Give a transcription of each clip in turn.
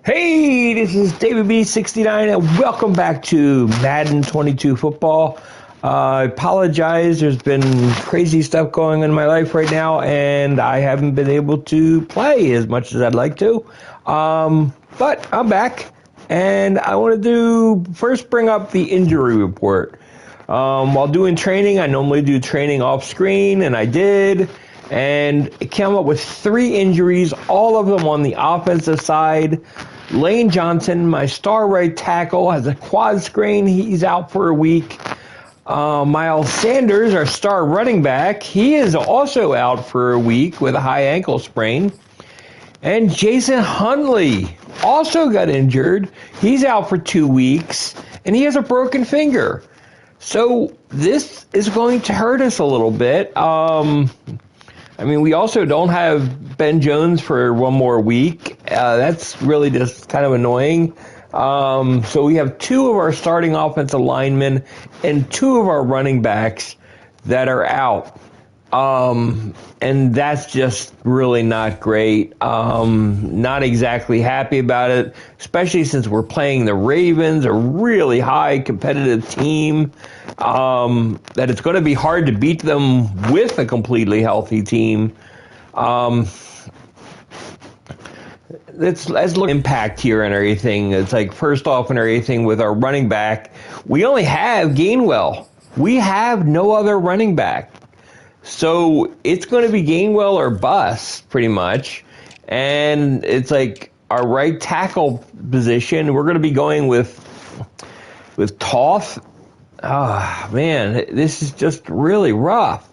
Hey, this is David B69 and welcome back to Madden 22 football. I apologize, there's been crazy stuff going on in my life right now and I haven't been able to play as much as I'd like to. But I'm back and I wanted to first bring up the injury report. While doing training, I normally do training off screen and I did. And it came up with 3 injuries, all of them on the offensive side. Lane Johnson, my star right tackle, has a quad sprain. He's out for a week. Miles Sanders, our star running back, he is also out for a week with a high ankle sprain. And Jason Huntley also got injured. He's out for 2 weeks, and he has a broken finger. So this is going to hurt us a little bit. We also don't have Ben Jones for one more week. That's really just kind of annoying. So we have 2 of our starting offensive linemen and 2 of our running backs that are out. And that's just really not great. Not exactly happy about it, especially since we're playing the Ravens, a really high competitive team. That it's going to be hard to beat them with a completely healthy team. Let's look at impact here and everything. It's like, first off and everything, with our running back, we only have Gainwell. We have no other running back. So it's going to be Gainwell or bust, pretty much. And it's like our right tackle position, we're going to be going with Toth. Oh, man, this is just really rough.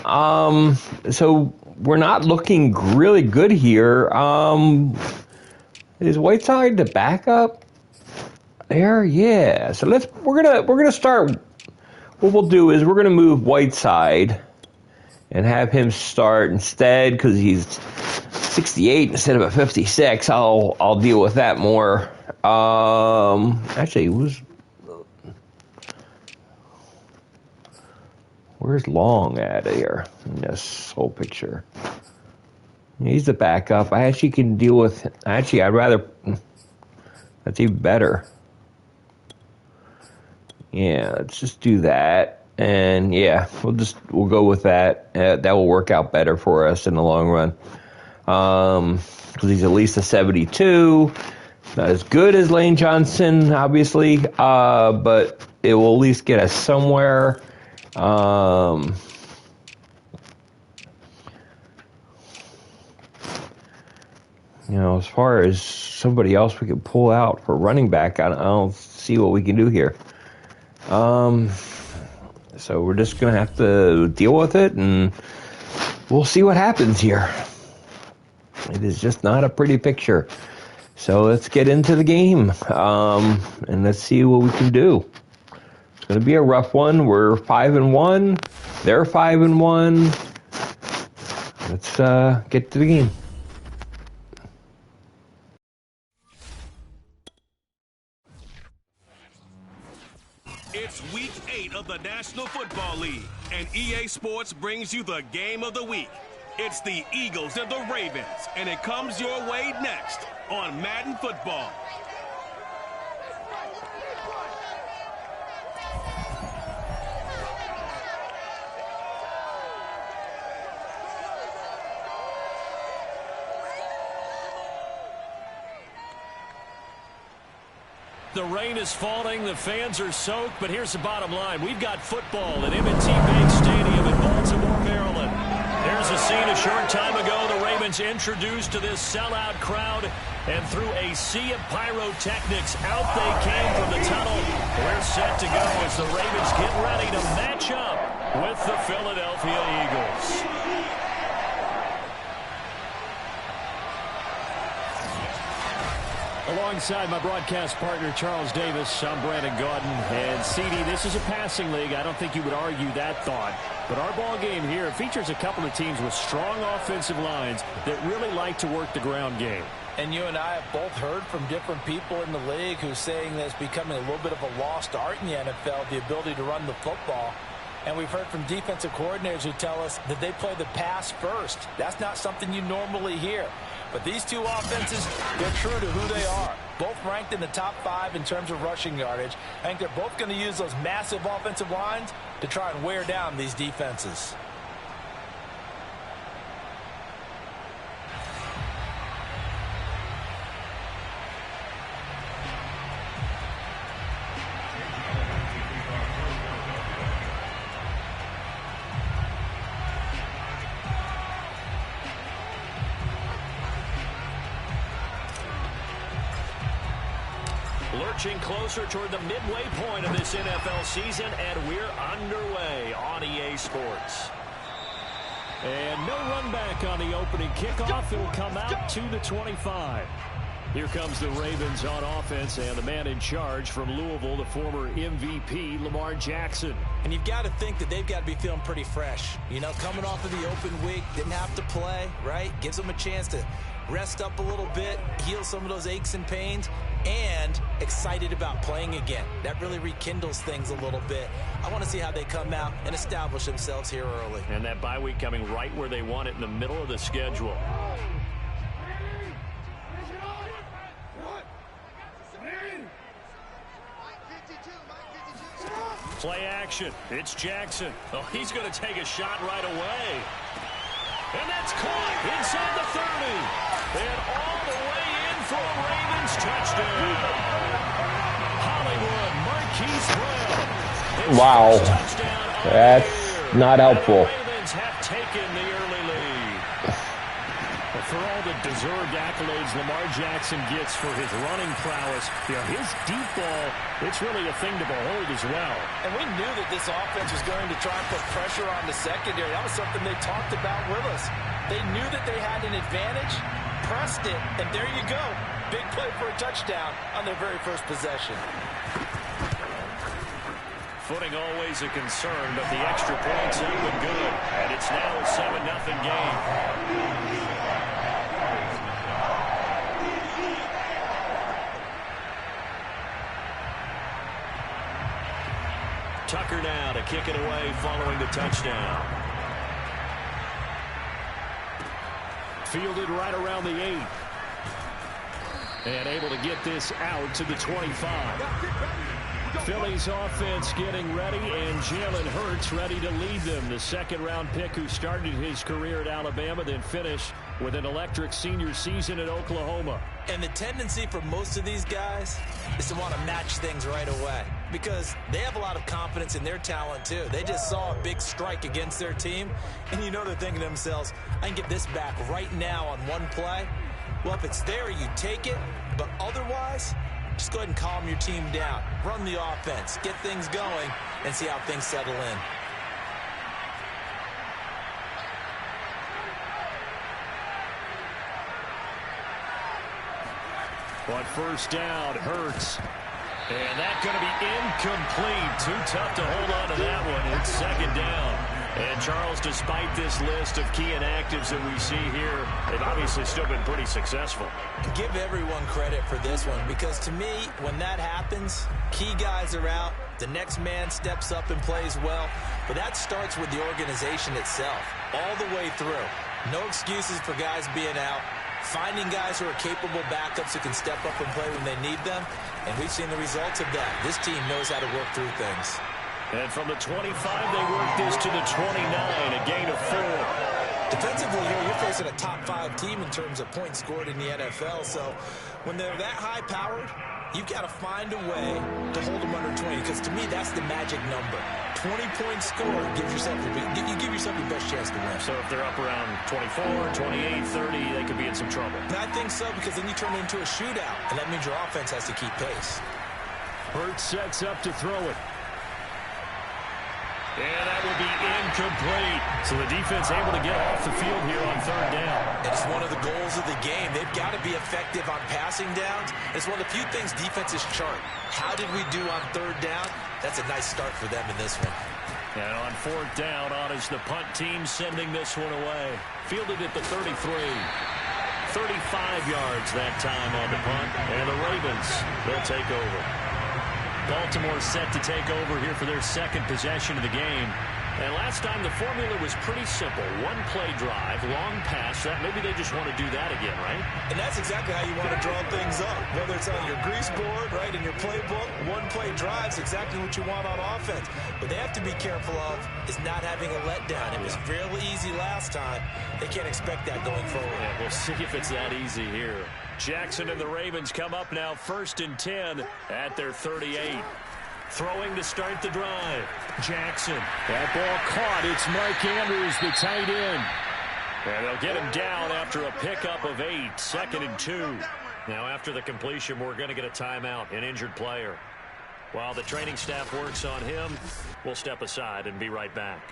So we're not looking really good here. Is Whiteside the backup there? Yeah. So we're gonna start. What we'll do is we're gonna move Whiteside and have him start instead, because he's 68 instead of a 56. I'll deal with that more. Actually, where's Long at here in this whole picture? He's the backup. I actually can deal with. Actually, I'd rather. That's even better. Yeah, let's just do that. And yeah, we'll go with that. That will work out better for us in the long run. Because he's at least a 72. Not as good as Lane Johnson, obviously, but it will at least get us somewhere. As far as somebody else we could pull out for running back, I don't see what we can do here. So we're just going to have to deal with it, and we'll see what happens here. It is just not a pretty picture. So let's get into the game, and let's see what we can do. It's going to be a rough one. We're 5-1. They're 5-1. Let's get to the game. It's week 8 of the National Football League, and EA Sports brings you the game of the week. It's the Eagles and the Ravens, and it comes your way next on Madden Football. The rain is falling, the fans are soaked, but here's the bottom line. We've got football at M&T Bank Stadium in Baltimore, Maryland. There's a scene a short time ago. The Ravens introduced to this sellout crowd, and through a sea of pyrotechnics, out they came from the tunnel. We're set to go as the Ravens get ready to match up with the Philadelphia Eagles. Alongside my broadcast partner, Charles Davis, I'm Brandon Gaudin. And, CD, this is a passing league. I don't think you would argue that thought. But our ball game here features a couple of teams with strong offensive lines that really like to work the ground game. And you and I have both heard from different people in the league who's saying that it's becoming a little bit of a lost art in the NFL, the ability to run the football. And we've heard from defensive coordinators who tell us that they play the pass first. That's not something you normally hear. But these two offenses, they're true to who they are. Both ranked in the top 5 in terms of rushing yardage. I think they're both going to use those massive offensive lines to try and wear down these defenses. Lurching closer toward the midway point of this NFL season, and we're underway on EA Sports. And no run back on the opening kickoff. It'll come out to the 25. Here comes the Ravens on offense, and the man in charge from Louisville, the former MVP, Lamar Jackson. And you've got to think that they've got to be feeling pretty fresh. You know, coming off of the open week, didn't have to play, right? Gives them a chance to rest up a little bit, heal some of those aches and pains, and excited about playing again. That really rekindles things a little bit. I want to see how they come out and establish themselves here early. And that bye week coming right where they want it, in the middle of the schedule. Play action. It's Jackson. Oh, he's going to take a shot right away. And that's caught inside the 30. And all the way in for a Ravens touchdown. Hollywood Marquise Brown. Wow. That's not helpful. The Ravens have taken the early lead. For all the deserved accolades Lamar Jackson gets for his running prowess, you know, his deep ball, it's really a thing to behold as well. And we knew that this offense was going to try and put pressure on the secondary. That was something they talked about with us. They knew that they had an advantage, pressed it, and there you go. Big play for a touchdown on their very first possession. Footing always a concern, but the extra points up and good. And it's now a 7-0 game. Tucker now to kick it away following the touchdown. Fielded right around the 8. And able to get this out to the 25. Philly's offense getting ready, and Jalen Hurts ready to lead them. The second-round pick who started his career at Alabama, then finished with an electric senior season at Oklahoma. And the tendency for most of these guys is to want to match things right away because they have a lot of confidence in their talent, too. They just saw a big strike against their team, and you know they're thinking to themselves, I can get this back right now on one play. Well, if it's there, you take it, but otherwise, just go ahead and calm your team down. Run the offense, get things going, and see how things settle in. On first down, Hurts. And that's going to be incomplete. Too tough to hold on to that one. It's second down. And, Charles, despite this list of key inactives that we see here, they've obviously still been pretty successful. Give everyone credit for this one because, to me, when that happens, key guys are out, the next man steps up and plays well. But that starts with the organization itself, all the way through. No excuses for guys being out. Finding guys who are capable backups who can step up and play when they need them. And we've seen the results of that. This team knows how to work through things. And from the 25, they work this to the 29, a gain of 4. Defensively here, you're facing a top 5 team in terms of points scored in the NFL. So when they're that high-powered, you've got to find a way to hold them under 20. Because to me, that's the magic number. 20 points scored gives yourself you give yourself your best chance to win. So if they're up around 24, 28, 30, they could be in some trouble. And I think so, because then you turn it into a shootout, and that means your offense has to keep pace. Hurts sets up to throw it. And that will be incomplete. So the defense able to get off the field here on third down. It's one of the goals of the game. They've got to be effective on passing downs. It's one of the few things defenses chart. How did we do on third down? That's a nice start for them in this one. And on fourth down, on is the punt team sending this one away. Fielded at the 33. 35 yards that time on the punt. And the Ravens, they'll take over. Baltimore set to take over here for their second possession of the game. And last time the formula was pretty simple. One-play drive, long pass. That maybe they just want to do that again, right? And that's exactly how you want to draw things up. Whether it's on your grease board, right, in your playbook, one-play drive is exactly what you want on offense. What they have to be careful of is not having a letdown. It was fairly easy last time. They can't expect that going forward. Yeah, we'll see if it's that easy here. Jackson and the Ravens come up now 1st and 10 at their 38. Throwing to start the drive. Jackson. That ball caught. It's Mark Andrews, the tight end. And they'll get him down after a pickup of 8. 2nd and 2. Now after the completion, we're going to get a timeout, an injured player. While the training staff works on him, we'll step aside and be right back.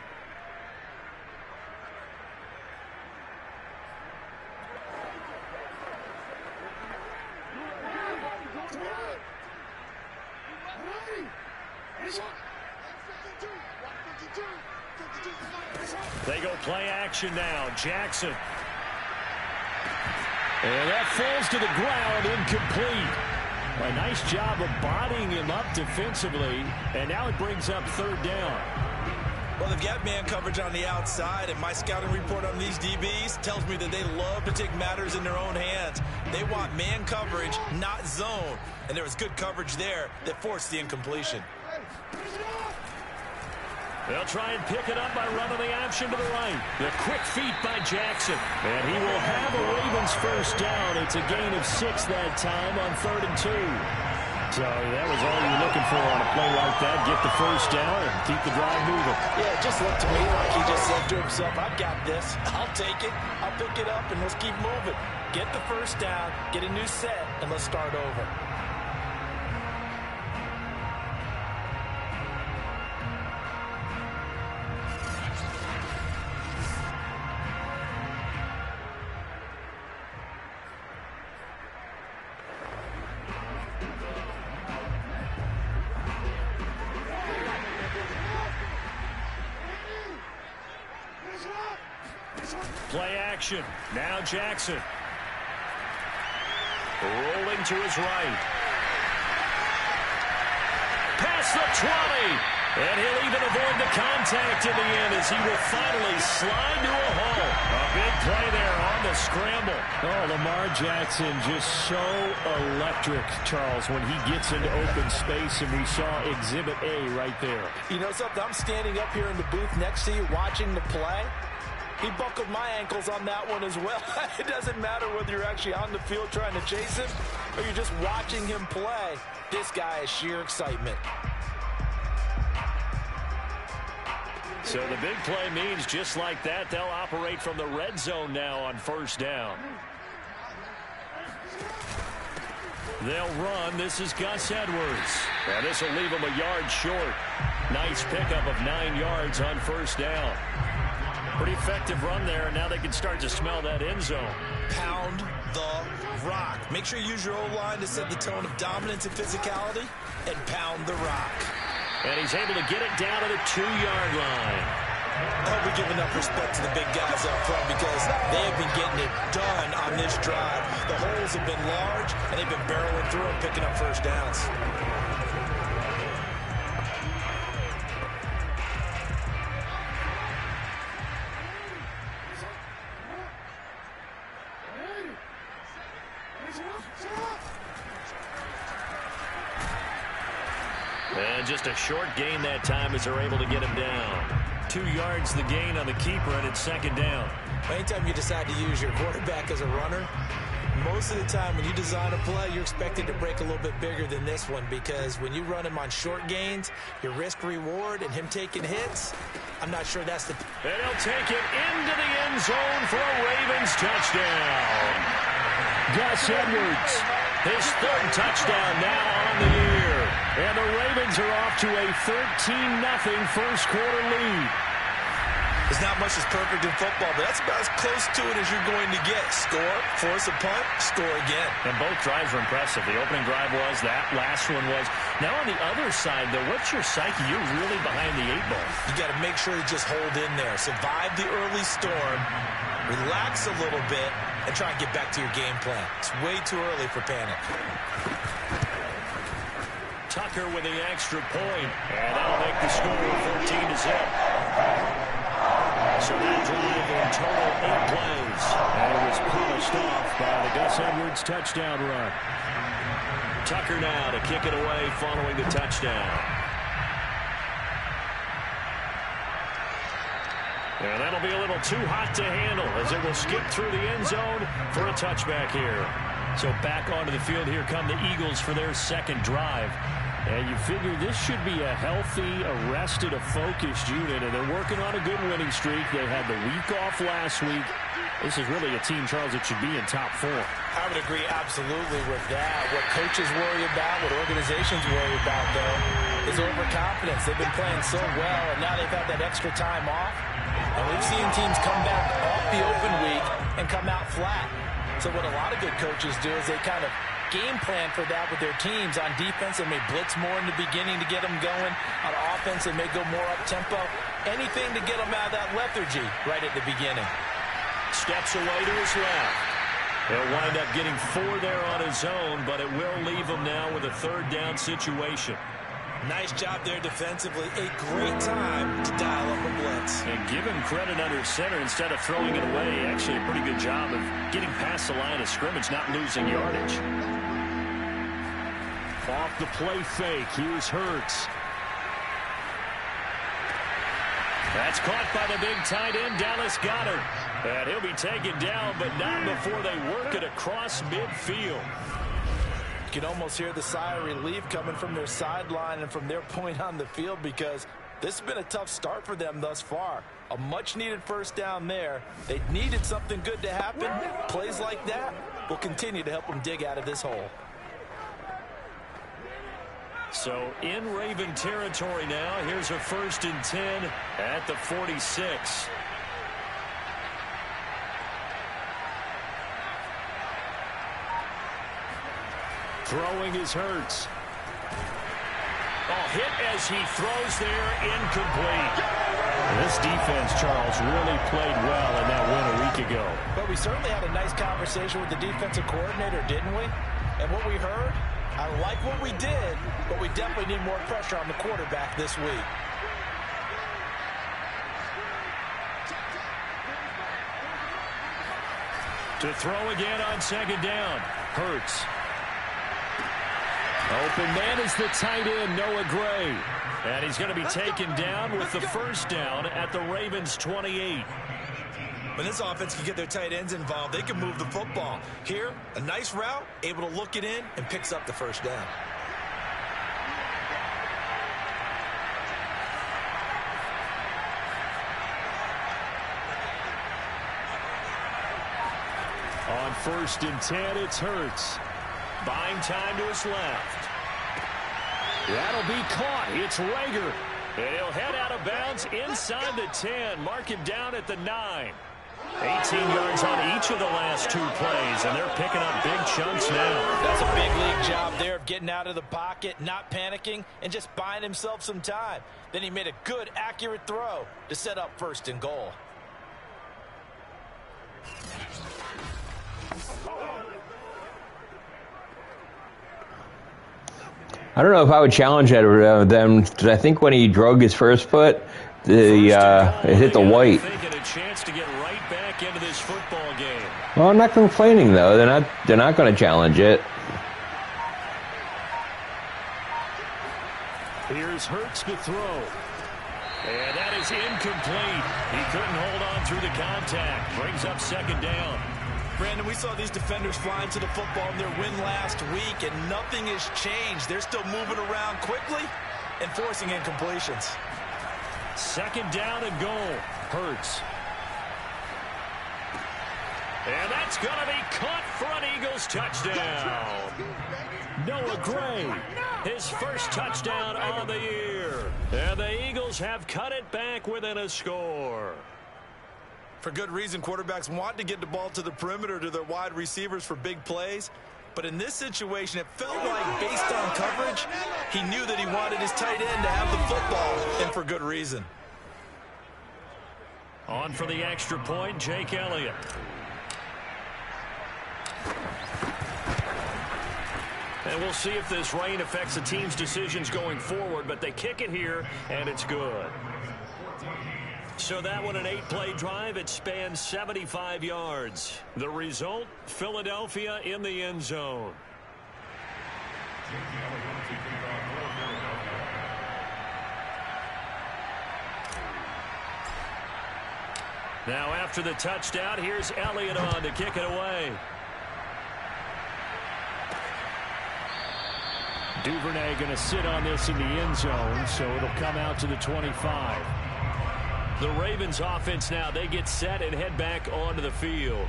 They go play action now. Jackson. And that falls to the ground, incomplete. A nice job of bodying him up defensively, and now it brings up 3rd down. Well, they've got man coverage on the outside, and my scouting report on these DBs tells me that they love to take matters in their own hands. They want man coverage, not zone. And there was good coverage there that forced the incompletion. They'll try and pick it up by running the option to the right. The quick feet by Jackson. And he will have a Ravens 1st down. It's a gain of 6 that time on 3rd and 2. So that was all you're looking for on a play like that. Get the 1st down and keep the drive moving. Yeah, it just looked to me like he just said to himself, I've got this. I'll take it. I'll pick it up, and let's keep moving. Get the 1st down, get a new set, and let's start over. Play action. Now Jackson. Rolling to his right. Past the 20. And he'll even avoid the contact in the end as he will finally slide to a hole. A big play there on the scramble. Oh, Lamar Jackson just so electric, Charles, when he gets into open space, and we saw Exhibit A right there. You know something? I'm standing up here in the booth next to you watching the play. He buckled my ankles on that one as well. It doesn't matter whether you're actually on the field trying to chase him or you're just watching him play. This guy is sheer excitement. So the big play means just like that, they'll operate from the red zone now on 1st down. They'll run. This is Gus Edwards. And this will leave him a yard short. Nice pickup of 9 yards on 1st down. Pretty effective run there, and now they can start to smell that end zone. Pound the rock. Make sure you use your O-line to set the tone of dominance and physicality, and pound the rock. And he's able to get it down to the 2-yard line. I hope we give enough respect to the big guys up front because they have been getting it done on this drive. The holes have been large, and they've been barreling through and picking up 1st downs. And just a short gain that time as they're able to get him down. 2 yards the gain on the keeper, and it's 2nd down. Anytime you decide to use your quarterback as a runner, most of the time when you design a play, you're expected to break a little bit bigger than this one because when you run him on short gains, your risk-reward and him taking hits, I'm not sure that's the... And he'll take it into the end zone for a Ravens touchdown. Gus Edwards, his 3rd touchdown now on the year. And the Ravens are off to a 13-0 first quarter lead. There's not much that's perfect in football, but that's about as close to it as you're going to get. Score, force a punt, score again. And both drives were impressive. The opening drive was, that last one was. Now on the other side, though, what's your psyche? You're really behind the 8 ball. You got to make sure you just hold in there. Survive the early storm, relax a little bit, and try and get back to your game plan. It's way too early for panic. Tucker with the extra point, and that'll make the score 14-0. So that drive in total 8 plays. And it was polished off by the Gus Edwards touchdown run. Tucker now to kick it away following the touchdown. And that'll be a little too hot to handle as it will skip through the end zone for a touchback here. So back onto the field, here come the Eagles for their second drive. And you figure this should be a healthy, arrested, a focused unit, and they're working on a good winning streak. They had the week off last week. This is really a team, Charles, that should be in top 4. I would agree absolutely with that. What coaches worry about, what organizations worry about, though, is overconfidence. They've been playing so well, and now they've had that extra time off. And we've seen teams come back off the open week and come out flat. So what a lot of good coaches do is they kind of game plan for that with their teams. On defense, they may blitz more in the beginning to get them going. On offense, they may go more up-tempo. Anything to get them out of that lethargy right at the beginning. Steps away to his left. He'll wind up getting 4 there on his own, but it will leave him now with a third down situation. Nice job there defensively. A great time to dial up a blitz. And give him credit under center instead of throwing it away. Actually a pretty good job of getting past the line of scrimmage, not losing yardage. Off the play fake. Here's Hurts. That's caught by the big tight end, Dallas Goedert. And he'll be taken down, but not before they work it across midfield. You can almost hear the sigh of relief coming from their sideline and from their point on the field, because this has been a tough start for them thus far. A much-needed first down there. They needed something good to happen. Plays like that will continue to help them dig out of this hole. So in Raven territory now. Here's a 1st and 10 at the 46. Throwing is Hurts. Hit as he throws there, incomplete. This defense, Charles, really played well in that win a week ago. But we certainly had a nice conversation with the defensive coordinator, didn't we? And what we heard, I like what we did, but we definitely need more pressure on the quarterback this week. To throw again on 2nd down. Hurts. Open man is the tight end, Noah Gray. And he's going to be taken down with the 1st down at the Ravens' 28. When this offense can get their tight ends involved, they can move the football. Here, a nice route, able to look it in, and picks up the 1st down. On 1st and 10, it's Hurts. Buying time to his left. That'll be caught. It's Rager. And he'll head out of bounds inside the 10. Mark him down at the 9. 18 yards on each of the last 2 plays, and they're picking up big chunks now. That's a big league job there of getting out of the pocket, not panicking, and just buying himself some time. Then he made a good, accurate throw to set up 1st and goal. I don't know if I would challenge that them, because I think when he drug his first foot, it hit the white. A chance to get right back into this football game. Well, I'm not complaining though. They're not going to challenge it. Here's Hurts to throw. And that is incomplete. He couldn't hold on through the contact. Brings up 2nd down. Brandon, we saw these defenders flying to the football in their win last week, and nothing has changed. They're still moving around quickly and forcing incompletions. 2nd down and goal. Hurts. And that's going to be caught for an Eagles touchdown. Noah Gray, his 1st touchdown on the year. And the Eagles have cut it back within a score. For good reason, quarterbacks want to get the ball to the perimeter to their wide receivers for big plays. But in this situation, it felt like, based on coverage, he knew that he wanted his tight end to have the football, and for good reason. On for the extra point, Jake Elliott. And we'll see if this rain affects the team's decisions going forward, but they kick it here, and it's good. So that one, an 8-play drive. It spans 75 yards. The result, Philadelphia in the end zone. Now after the touchdown, here's Elliott on to kick it away. Duvernay going to sit on this in the end zone, so it'll come out to the 25. The Ravens offense now, they get set and head back onto the field.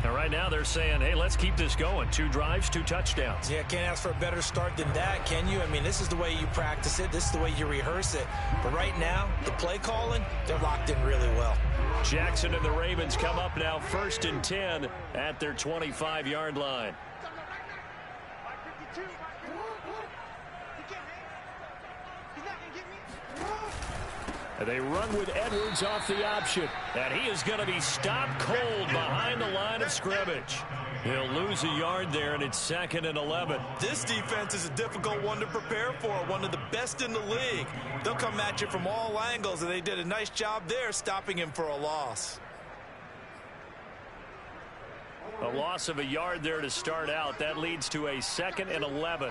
And right now they're saying, hey, let's keep this going. 2 drives, 2 touchdowns. Yeah, can't ask for a better start than that, can you? I mean, this is the way you practice it. This is the way you rehearse it. But right now, the play calling, they're locked in really well. Jackson and the Ravens come up now 1st and 10 at their 25-yard line. They run with Edwards off the option. And he is going to be stopped cold behind the line of scrimmage. He'll lose a yard there, and it's 2nd and 11. This defense is a difficult one to prepare for, one of the best in the league. They'll come at you from all angles, and they did a nice job there stopping him for a loss. A loss of a yard there to start out. That leads to a 2nd and 11.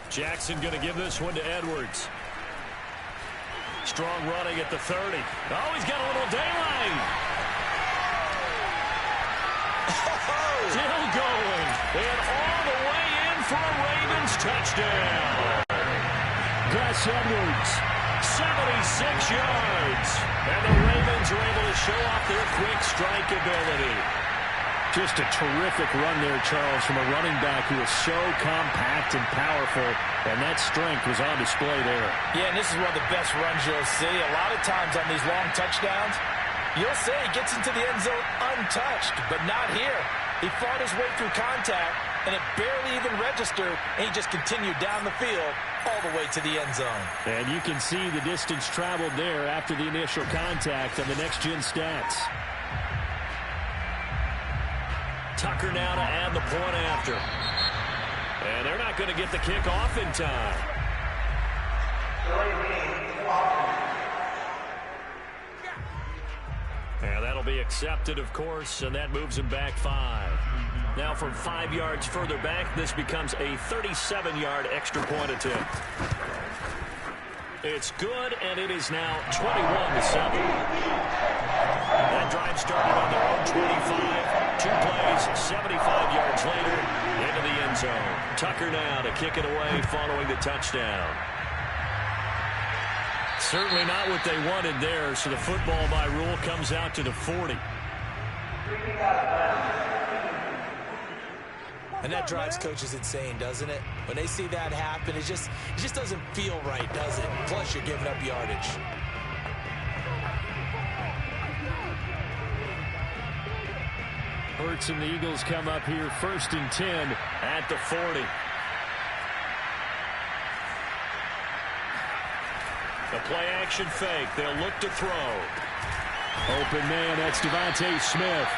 Jackson going to give this one to Edwards. Strong running at the 30. Oh, he's got a little daylight. Still going. And all the way in for a Ravens touchdown. Gus Edwards, 76 yards. And the Ravens are able to show off their quick strike ability. Just a terrific run there, Charles, from a running back who is so compact and powerful, and that strength was on display there. Yeah, and this is one of the best runs you'll see. A lot of times on these long touchdowns, you'll say he gets into the end zone untouched, but not here. He fought his way through contact, and it barely even registered, and he just continued down the field all the way to the end zone. And you can see the distance traveled there after the initial contact on the next-gen stats. Tucker now to add the point after. And they're not going to get the kick off in time. And that'll be accepted, of course, and that moves him back 5. Now from 5 yards further back, this becomes a 37-yard extra point attempt. It's good, and it is now 21-7. That drive started on their own 25. 2 plays, 75 yards later, into the end zone. Tucker now to kick it away following the touchdown. Certainly not what they wanted there, so the football by rule comes out to the 40. And that drives coaches insane, doesn't it? When they see that happen, it just doesn't feel right, does it? Plus, you're giving up yardage. Hurts and the Eagles come up here 1st and 10 at the 40. The play-action fake. They'll look to throw. Open man, that's Devontae Smith.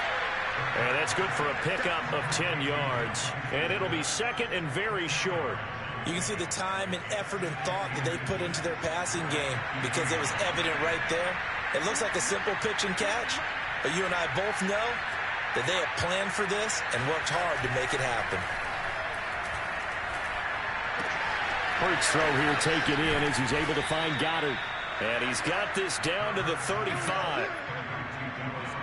And that's good for a pickup of 10 yards. And it'll be 2nd and very short. You can see the time and effort and thought that they put into their passing game because it was evident right there. It looks like a simple pitch and catch, but you and I both know that they have planned for this and worked hard to make it happen. Hurts throw here, take it in as he's able to find Goddard. And he's got this down to the 35.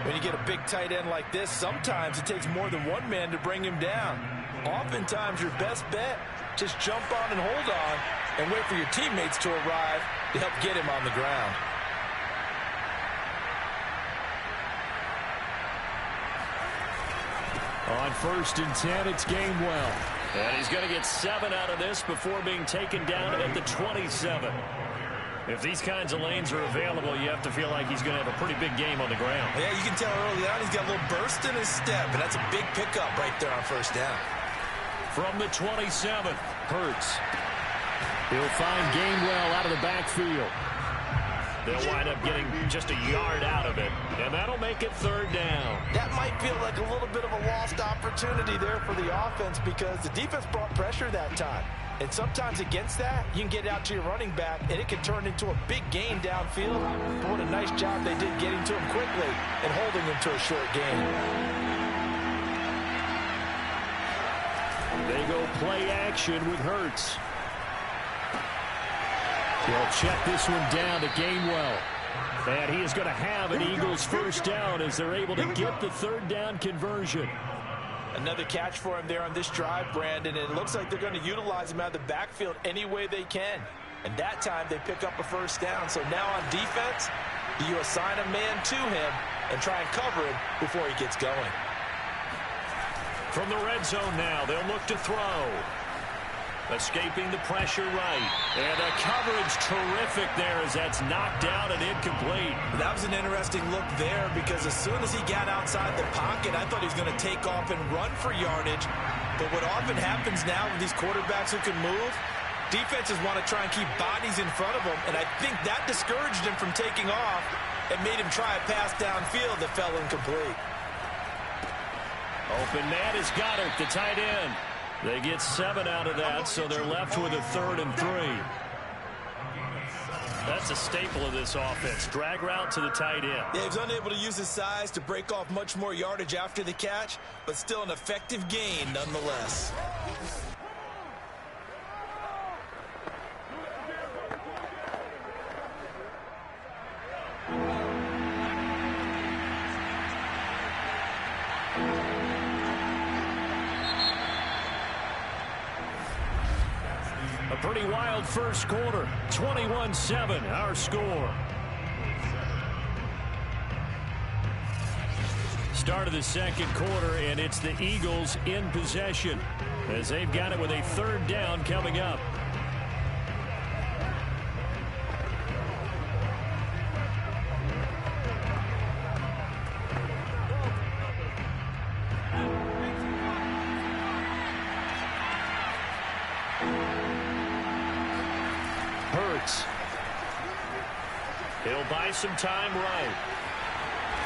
When you get a big tight end like this, sometimes it takes more than one man to bring him down. Oftentimes, your best bet, just jump on and hold on and wait for your teammates to arrive to help get him on the ground. On 1st and 10, it's Gainwell. And he's going to get 7 out of this before being taken down at the 27. If these kinds of lanes are available, you have to feel like he's going to have a pretty big game on the ground. Yeah, you can tell early on he's got a little burst in his step, and that's a big pickup right there on 1st down. From the 27, Hurts. He'll find Gainwell out of the backfield. They'll wind up getting just a yard out of it, and that'll make it third down. That might feel like a little bit of a lost opportunity there for the offense because the defense brought pressure that time. And sometimes against that, you can get out to your running back, and it can turn into a big gain downfield. But what a nice job they did getting to him quickly and holding him to a short gain. They go play action with Hurts. He'll check this one down to Gainwell. And he is going to have an Eagles first down as they're able to get the third down conversion. Another catch for him there on this drive, Brandon, and it looks like they're going to utilize him out of the backfield any way they can. And that time they pick up a first down. So now on defense, you assign a man to him and try and cover him before he gets going. From the red zone now, they'll look to throw. Escaping the pressure right. And the coverage terrific there as that's knocked out and incomplete. That was an interesting look there because as soon as he got outside the pocket, I thought he was going to take off and run for yardage. But what often happens now with these quarterbacks who can move, defenses want to try and keep bodies in front of them. And I think that discouraged him from taking off and made him try a pass downfield that fell incomplete. Open man has got it, the tight end. They get 7 out of that, so they're left with a 3rd and 3. That's a staple of this offense. Drag route to the tight end. Yeah, he's unable to use his size to break off much more yardage after the catch, but still an effective gain nonetheless. A pretty wild first quarter. 21-7, our score. Start of the second quarter, and it's the Eagles in possession as they've got it with a 3rd down coming up. Hurts. He'll buy some time right.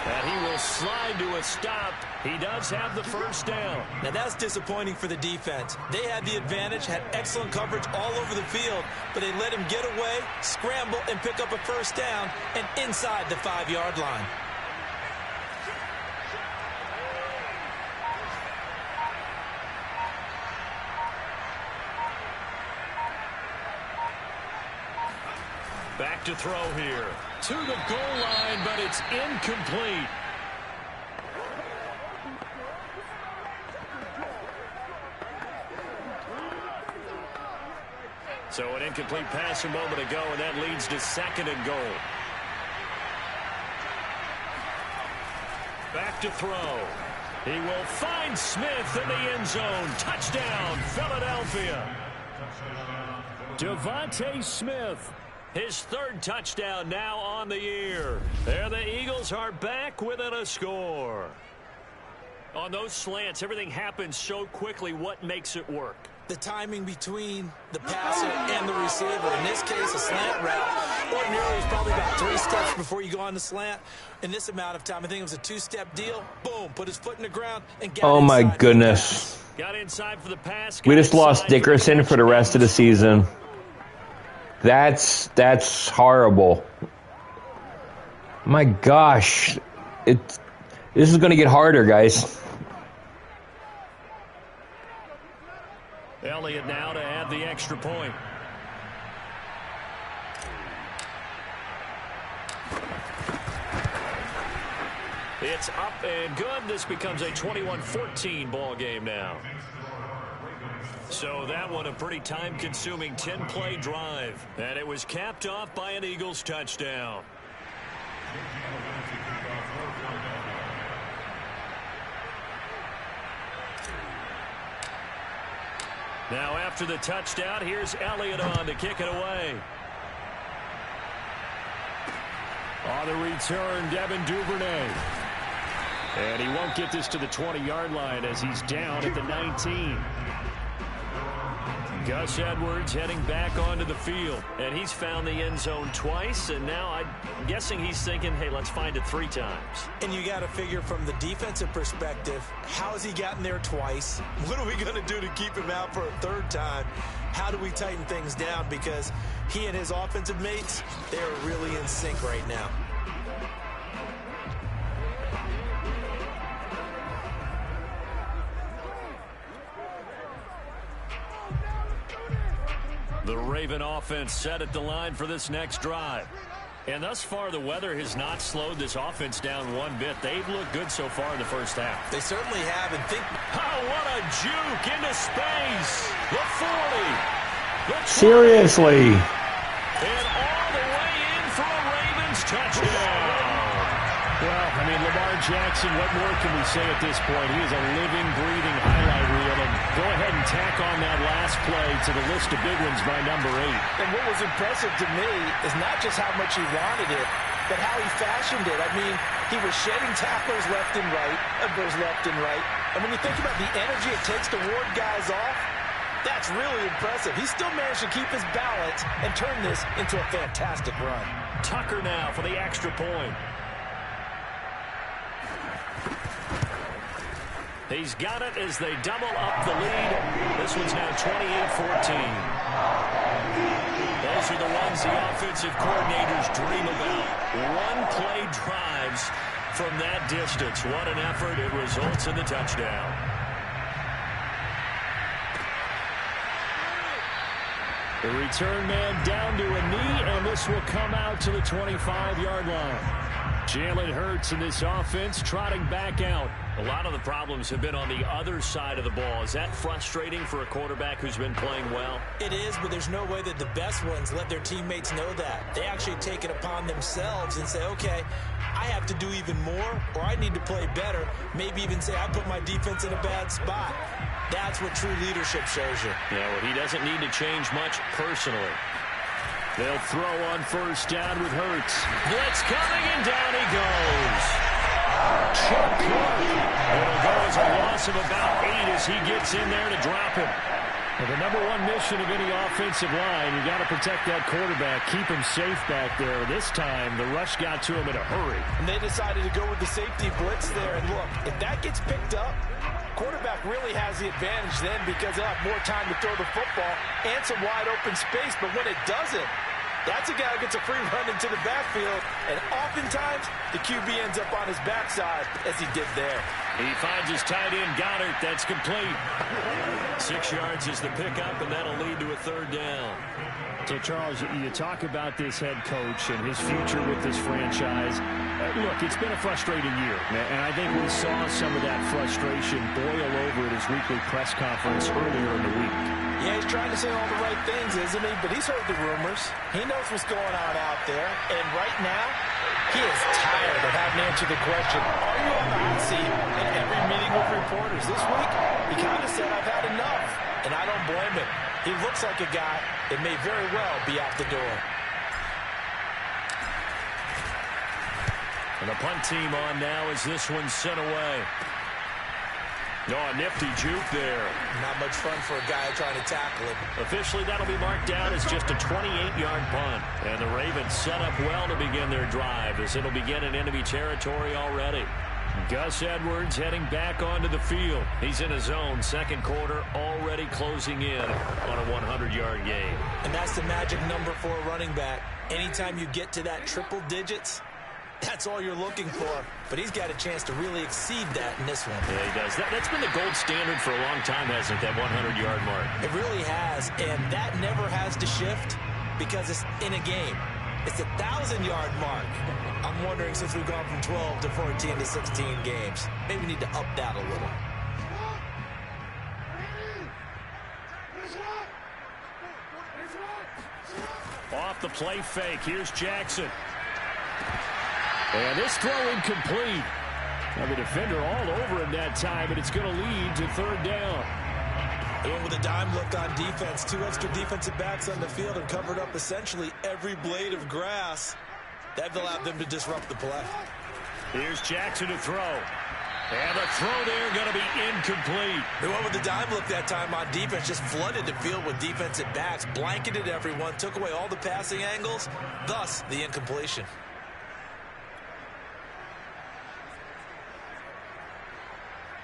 And he will slide to a stop. He does have the first down. Now that's disappointing for the defense. They had the advantage, had excellent coverage all over the field, but they let him get away, scramble, and pick up a first down, and inside the 5-yard line. Back to throw here. To the goal line, but it's incomplete. So an incomplete pass a moment ago, and that leads to 2nd and goal. Back to throw. He will find Smith in the end zone. Touchdown, Philadelphia. Devontae Smith. His 3rd touchdown now on the year. There the Eagles are back within a score. On those slants, everything happens so quickly. What makes it work? The timing between the passer and the receiver. In this case, a slant route. Ordinarily, it's probably about 3 steps before you go on the slant. In this amount of time, I think it was a 2-step deal. Boom, put his foot in the ground and got Oh, my inside goodness. Got inside for the pass. We just lost Dickerson for the rest of the season. That's horrible. My gosh. This is going to get harder, guys. Elliott now to add the extra point. It's up and good. This becomes a 21-14 ball game now. So that one a pretty time-consuming 10-play drive. And it was capped off by an Eagles touchdown. Now after the touchdown, here's Elliott on to kick it away. On the return, Devin Duvernay. And he won't get this to the 20-yard line as he's down at the 19. Gus Edwards heading back onto the field. And he's found the end zone twice, and now I'm guessing he's thinking, hey, let's find it 3 times. And you got to figure from the defensive perspective, how has he gotten there twice? What are we going to do to keep him out for a 3rd time? How do we tighten things down? Because he and his offensive mates, they are really in sync right now. The Raven offense set at the line for this next drive. And thus far, the weather has not slowed this offense down one bit. They've looked good so far in the first half. They certainly have. And think, oh, what a juke into space. The 40. The 20. Seriously. And all the way in for a Ravens touchdown. Well, I mean, Lamar Jackson, what more can we say at this point? He is a living, breathing highlight reel. And go ahead and tack on that last play to the list of big ones by number 8. And what was impressive to me is not just how much he wanted it, but how he fashioned it. I mean, he was shedding tacklers left and right, And when you think about the energy it takes to ward guys off, that's really impressive. He still managed to keep his balance and turn this into a fantastic run. Tucker now for the extra point. He's got it as they double up the lead. This one's now 28-14. Those are the ones the offensive coordinators dream about. One-play drives from that distance. What an effort. It results in the touchdown. The return man down to a knee, and this will come out to the 25-yard line. Jalen Hurts in this offense trotting back out. A lot of the problems have been on the other side of the ball. Is that frustrating for a quarterback who's been playing well? It is, but there's no way that the best ones let their teammates know that. They actually take it upon themselves and say, okay, I have to do even more, or I need to play better. Maybe even say, I put my defense in a bad spot. That's what true leadership shows you. Yeah, well, he doesn't need to change much personally. They'll throw on first down with Hurts. Blitz coming, and down he goes. Chuck Clark. It'll go as a loss of about 8 as he gets in there to drop him. Well, the number 1 mission of any offensive line, you got to protect that quarterback, keep him safe back there. This time, the rush got to him in a hurry. And they decided to go with the safety blitz there. And look, if that gets picked up, quarterback really has the advantage then because they'll have more time to throw the football and some wide open space. But when it doesn't, that's a guy who gets a free run into the backfield. And oftentimes, the QB ends up on his backside as he did there. He finds his tight end, Goddard. That's complete. 6 yards is the pickup, and that'll lead to a 3rd down. So, Charles, you talk about this head coach and his future with this franchise. Look, it's been a frustrating year, and I think we saw some of that frustration boil over at his weekly press conference earlier in the week. Yeah, he's trying to say all the right things, isn't he? But he's heard the rumors. He knows what's going on out there. And right now, he is tired of having to answer the question, are you on the hot seat in every meeting with reporters? This week, he kind of said, I've had enough. And I don't blame him. He looks like a guy that may very well be out the door. And the punt team on now as this one's sent away. Oh, a nifty juke there. Not much fun for a guy trying to tackle him. Officially, that'll be marked down as just a 28-yard punt. And the Ravens set up well to begin their drive as it'll begin in enemy territory already. Gus Edwards heading back onto the field. He's in his own second quarter, already closing in on a 100-yard game. And that's the magic number for a running back. Anytime you get to that triple digits, that's all you're looking for. But he's got a chance to really exceed that in this one. Yeah, he does. That's been the gold standard for a long time, hasn't it, that 100-yard mark? It really has, and that never has to shift because it's in a game. It's a 1,000-yard mark. I'm wondering, since we've gone from 12 to 14 to 16 games, maybe we need to up that a little. Off the play fake. Here's Jackson. And this throw incomplete. Now the defender all over him that time, but it's going to lead to 3rd down. They went with a dime look on defense. 2 extra defensive backs on the field and covered up essentially every blade of grass. That allowed them to disrupt the play. Here's Jackson to throw. And the throw there going to be incomplete. They went with the dime look that time on defense, just flooded the field with defensive backs, blanketed everyone, took away all the passing angles, thus the incompletion.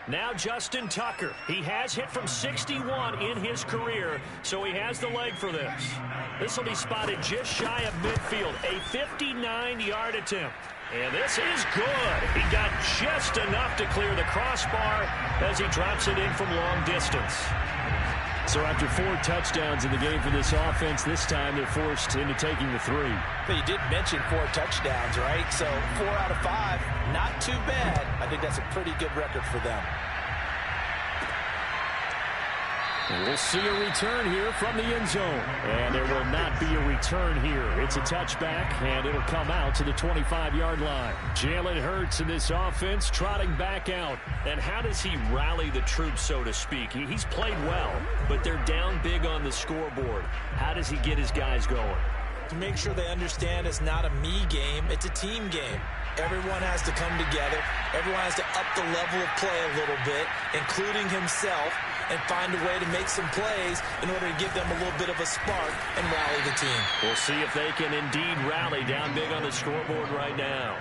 Now Justin Tucker. He has hit from 61 in his career, so he has the leg for this. This will be spotted just shy of midfield, a 59-yard attempt. And this is good. He got just enough to clear the crossbar as he drops it in from long distance. So after 4 touchdowns in the game for this offense, this time they're forced into taking the 3. But you did mention 4 touchdowns, right? So 4 out of 5, not too bad. I think that's a pretty good record for them. And we'll see a return here from the end zone. And there will not be a return here. It's a touchback, and it'll come out to the 25-yard line. Jalen Hurts in this offense trotting back out. And how does he rally the troops, so to speak? He's played well, but they're down big on the scoreboard. How does he get his guys going? To make sure they understand it's not a me game, it's a team game. Everyone has to come together. Everyone has to up the level of play a little bit, including himself, and find a way to make some plays in order to give them a little bit of a spark and rally the team. We'll see if they can indeed rally down big on the scoreboard right now.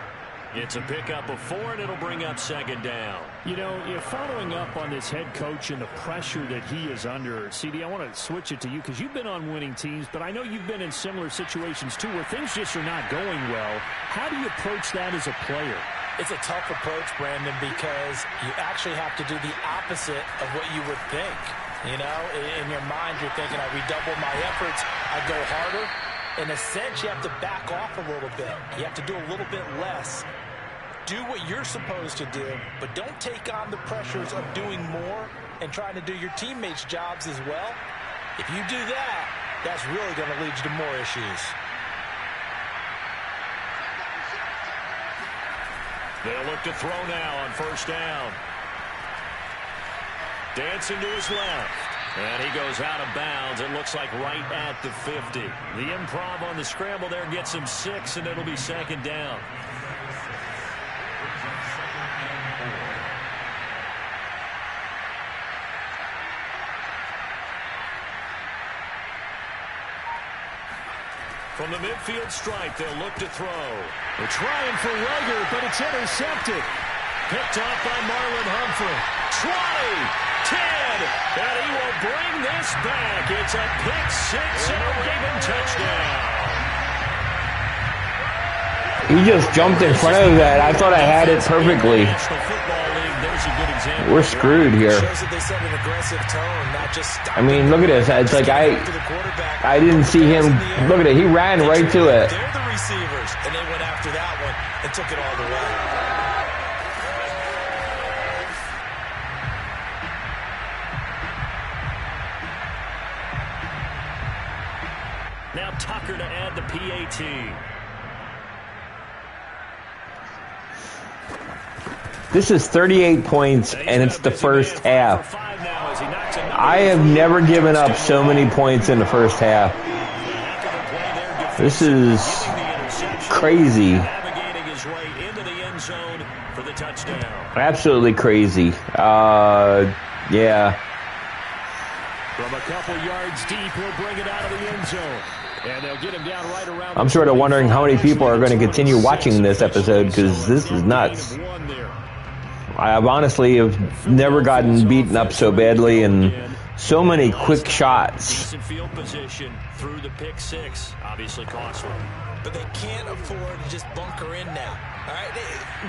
It's a pickup of 4, and it'll bring up second down. You know, following up on this head coach and the pressure that he is under, CD, I want to switch it to you because you've been on winning teams, but I know you've been in similar situations too where things just are not going well. How do you approach that as a player? It's a tough approach, Brandon, because you actually have to do the opposite of what you would think. You know, in your mind, you're thinking, I redouble my efforts, I go harder. In a sense, you have to back off a little bit. You have to do a little bit less. Do what you're supposed to do, but don't take on the pressures of doing more and trying to do your teammates' jobs as well. If you do that, that's really going to lead you to more issues. They'll look to throw now on first down. Dancing to his left. And he goes out of bounds. It looks like right at the 50. The improv on the scramble there gets him 6, and it'll be second down. From the midfield stripe, they'll look to throw. They're trying for Rager, but it's intercepted. Picked off by Marlon Humphrey. 20, 10, and he will bring this back. It's a pick 6 and a Raven touchdown. He just jumped in front of that. I thought I had it perfectly. We're screwed here. I mean, look at this. It's like I didn't see him. Look at it. He ran right to it. They're the receivers, and they went after that one and took it all the way. Now Tucker to add the PAT. This is 38 points, and it's the first half. I have never given up so many points in the first half. This is crazy. Absolutely crazy. Yeah. From a couple yards deep, he'll bring it out of the end zone. And they'll get him down right around. I'm sort of wondering how many people are going to continue watching this episode because this is nuts. I honestly have never gotten beaten up so badly and so many quick shots. Decent field position through the pick 6, obviously costly. But they can't afford to just bunker in now. All right,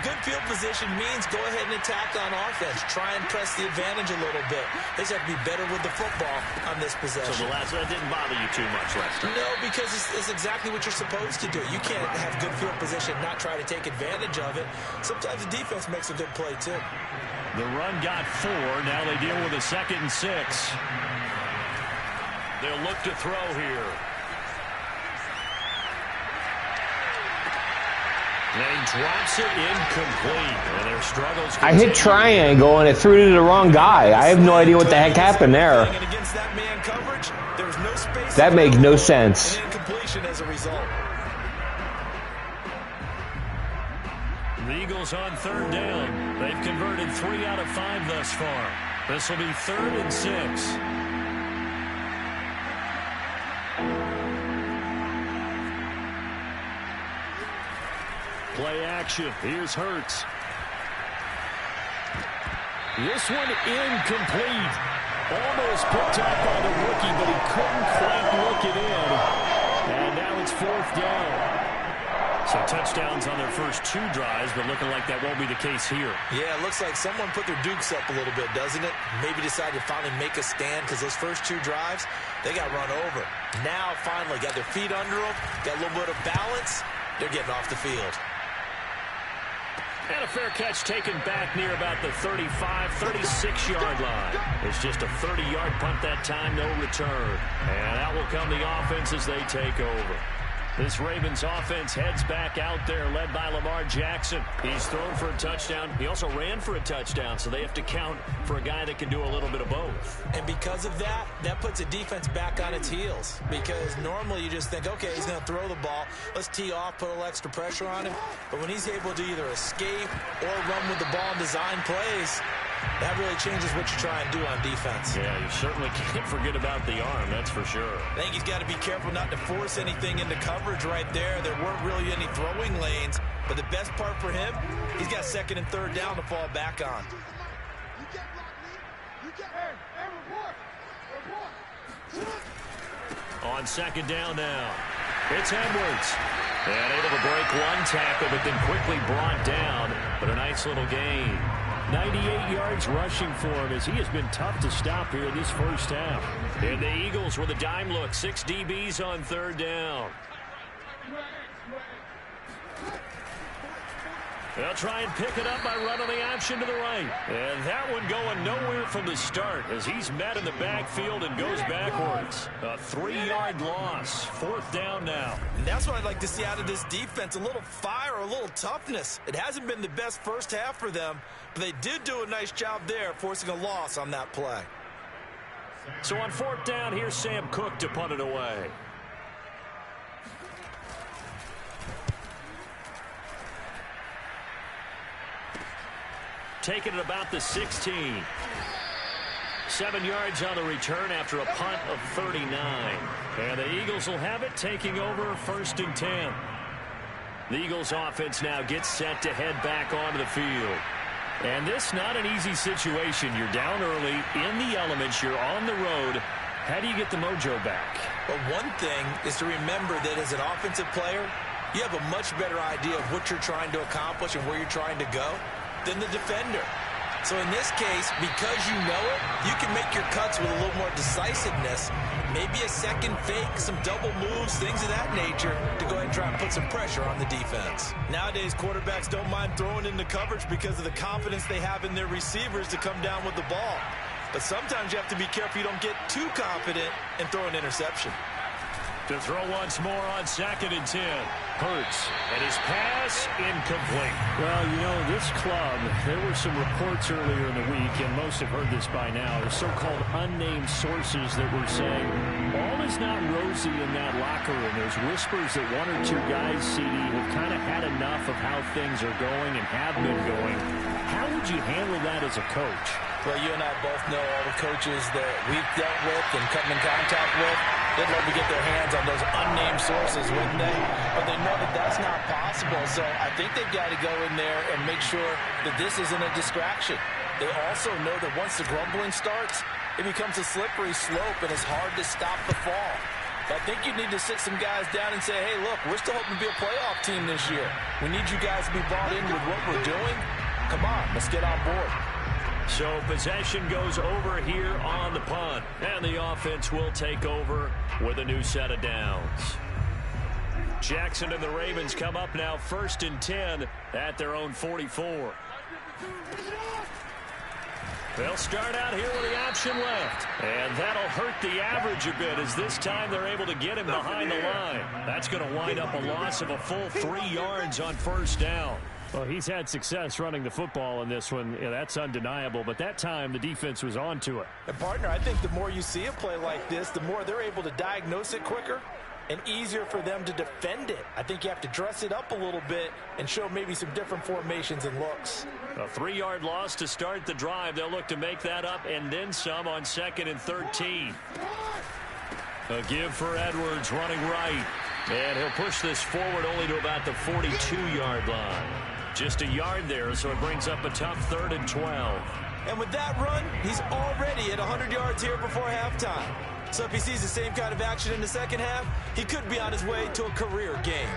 good field position means go ahead and attack on offense. Try and press the advantage a little bit. They just have to be better with the football on this possession. So the last that didn't bother you too much last time? No, because it's exactly what you're supposed to do. You can't have good field position, not try to take advantage of it. Sometimes the defense makes a good play too. The run got 4. Now they deal with a 2nd and 6. They'll look to throw here. And he drops it incomplete. And their struggles I hit triangle and it threw to the wrong guy. I have no idea what the heck happened there. That makes no sense. Incompletion as a result. The Eagles on third down. They've converted 3 out of 5 thus far. This will be 3rd and 6. Play action. Here's Hurts. This one incomplete. Almost picked up by the rookie, but he couldn't quite look it in. And now it's 4th down. So touchdowns on their first 2 drives, but looking like that won't be the case here. Yeah, it looks like someone put their dukes up a little bit, doesn't it? Maybe decided to finally make a stand because those first 2 drives, they got run over. Now, finally, got their feet under them, got a little bit of balance. They're getting off the field. And a fair catch taken back near about the 35, 36-yard line. It's just a 30-yard punt that time, no return. And out will come the offense as they take over. This Ravens offense heads back out there, led by Lamar Jackson. He's thrown for a touchdown. He also ran for a touchdown, so they have to count for a guy that can do a little bit of both. And because of that, that puts a defense back on its heels. Because normally you just think, okay, he's going to throw the ball. Let's tee off, put a little extra pressure on him. But when he's able to either escape or run with the ball and design plays, that really changes what you try and do on defense. Yeah, you certainly can't forget about the arm, that's for sure. I think he's got to be careful not to force anything into coverage right there. There weren't really any throwing lanes. But the best part for him, he's got 2nd and 3rd down to fall back on. On 2nd down now, it's Edwards. And able to break 1 tackle, but then quickly brought down. But a nice little gain. 98 yards rushing for him as he has been tough to stop here this first half. And the Eagles with a dime look. 6 DBs on 3rd down. They'll try and pick it up by running the option to the right. And that one going nowhere from the start as he's met in the backfield and goes backwards. A 3-yard loss. 4th down now. And that's what I'd like to see out of this defense. A little fire, a little toughness. It hasn't been the best first half for them, but they did do a nice job there forcing a loss on that play. So on 4th down, here's Sam Cook to punt it away. Taking it about the 16. 7 yards on the return after a punt of 39. And the Eagles will have it, taking over 1st and 10. The Eagles offense now gets set to head back onto the field. And this not an easy situation. You're down early, in the elements, you're on the road. How do you get the mojo back? Well, one thing is to remember that as an offensive player, you have a much better idea of what you're trying to accomplish and where you're trying to go than the defender. So in this case, because you know it, you can make your cuts with a little more decisiveness, maybe a second fake, some double moves, things of that nature, to go ahead and try and put some pressure on the defense. Nowadays, quarterbacks don't mind throwing into coverage because of the confidence they have in their receivers to come down with the ball. But sometimes you have to be careful you don't get too confident and throw an interception. To throw once more on 2nd and 10. Hurts, and his pass incomplete. Well, you know, this club, there were some reports earlier in the week, and most have heard this by now, the so-called unnamed sources that were saying all is not rosy in that locker room. There's whispers that 1 or 2 guys, CD, have kind of had enough of how things are going and have been going. How would you handle that as a coach? Well, you and I both know all the coaches that we've dealt with and come in contact with. They'd love to get their hands on those unnamed sources, wouldn't they? But they know that that's not possible. So I think they've got to go in there and make sure that this isn't a distraction. They also know that once the grumbling starts, it becomes a slippery slope and it's hard to stop the fall. But I think you need to sit some guys down and say, hey, look, we're still hoping to be a playoff team this year. We need you guys to be bought in with what we're doing. Come on, let's get on board. So possession goes over here on the punt. And the offense will take over with a new set of downs. Jackson and the Ravens come up now 1st and 10 at their own 44. They'll start out here with the option left. And that'll hurt the average a bit as this time they're able to get him behind the line. That's going to wind up a loss of a full 3 yards on 1st down. Well, he's had success running the football in this one. Yeah, that's undeniable. But that time, the defense was on to it. And, partner, I think the more you see a play like this, the more they're able to diagnose it quicker and easier for them to defend it. I think you have to dress it up a little bit and show maybe some different formations and looks. A 3-yard loss to start the drive. They'll look to make that up and then some on 2nd and 13. A give for Edwards running right. And he'll push this forward only to about the 42-yard line. Just a yard there, so it brings up a tough 3rd and 12. And with that run, he's already at 100 yards here before halftime. So if he sees the same kind of action in the second half, he could be on his way to a career game.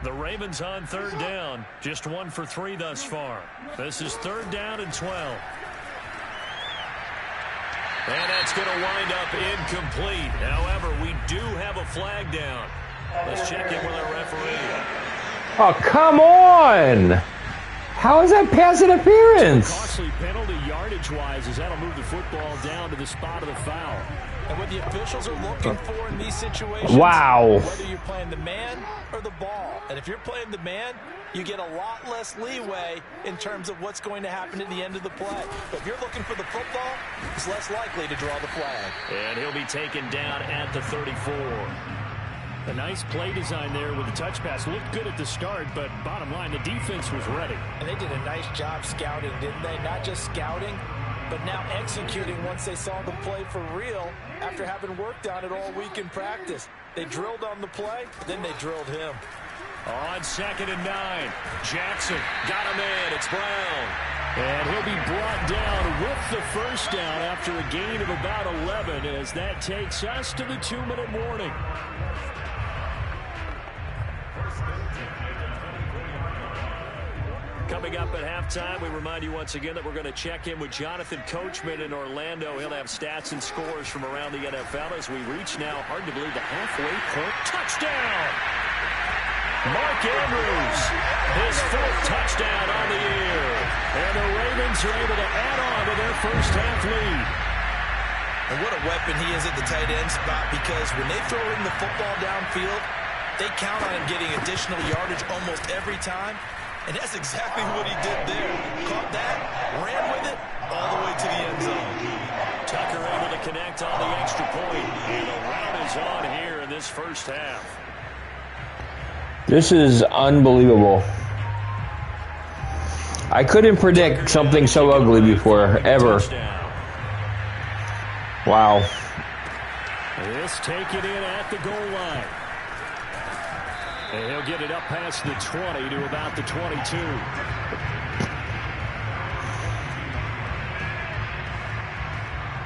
The Ravens on 3rd down. Just 1 for 3 thus far. This is 3rd down and 12. And that's going to wind up incomplete. However, we do have a flag down. Let's check in with our referee. Oh, come on! How is that pass interference? Costly penalty yardage-wise, as that'll move the football down to the spot of the foul. And what the officials are looking for in these situations, wow, whether you're playing the man or the ball. And if you're playing the man, you get a lot less leeway in terms of what's going to happen at the end of the play. But if you're looking for the football, it's less likely to draw the flag. And he'll be taken down at the 34. A nice play design there with the touch pass. Looked good at the start, but bottom line, the defense was ready. And they did a nice job scouting, didn't they? Not just scouting, but now executing once they saw the play for real after having worked on it all week in practice. They drilled on the play, then they drilled him. On 2nd and 9, Jackson got him in. It's Brown. And he'll be brought down with the first down after a gain of about 11 as that takes us to the 2-minute warning. Coming up at halftime, we remind you once again that we're going to check in with Jonathan Coachman in Orlando. He'll have stats and scores from around the NFL as we reach now, hard to believe, the halfway point. Touchdown! Mark Andrews, his 4th touchdown on the year. And the Ravens are able to add on to their first half lead. And what a weapon he is at the tight end spot, because when they throw him the football downfield, they count on him getting additional yardage almost every time. And that's exactly what he did there. Caught that, ran with it, all the way to the end zone. Tucker able to connect on the extra point. And the round is on here in this first half. This is unbelievable. I couldn't predict something so ugly before, ever. Wow. This taken in at the goal line. And he'll get it up past the 20 to about the 22.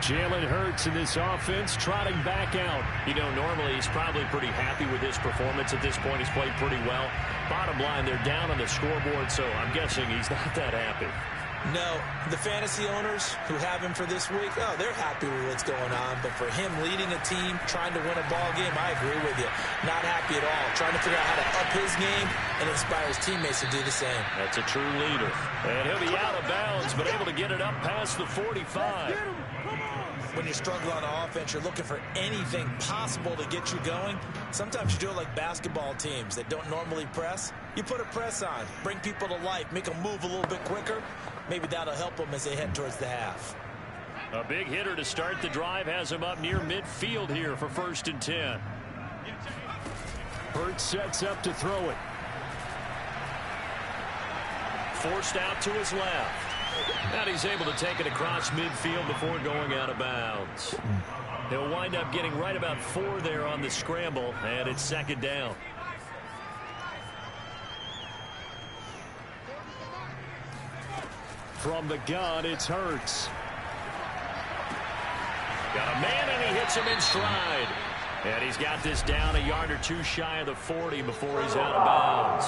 Jalen Hurts in this offense trotting back out. You know, normally he's probably pretty happy with his performance at this point. He's played pretty well. Bottom line, they're down on the scoreboard, so I'm guessing he's not that happy. No, the fantasy owners who have him for this week, oh, they're happy with what's going on. But for him leading a team, trying to win a ball game, I agree with you. Not happy at all. Trying to figure out how to up his game and inspire his teammates to do the same. That's a true leader. And he'll be out of bounds, but able to get it up past the 45. When you struggle on offense, you're looking for anything possible to get you going. Sometimes you do it like basketball teams that don't normally press. You put a press on, bring people to life, make them move a little bit quicker. Maybe that'll help them as they head towards the half. A big hitter to start the drive has him up near midfield here for 1st and 10. Hurts sets up to throw it. Forced out to his left. And he's able to take it across midfield before going out of bounds. He'll wind up getting right about 4 there on the scramble, and it's 2nd down. From the gun, it's Hurts. Got a man, and he hits him in stride. And he's got this down a yard or 2 shy of the 40 before he's out of bounds.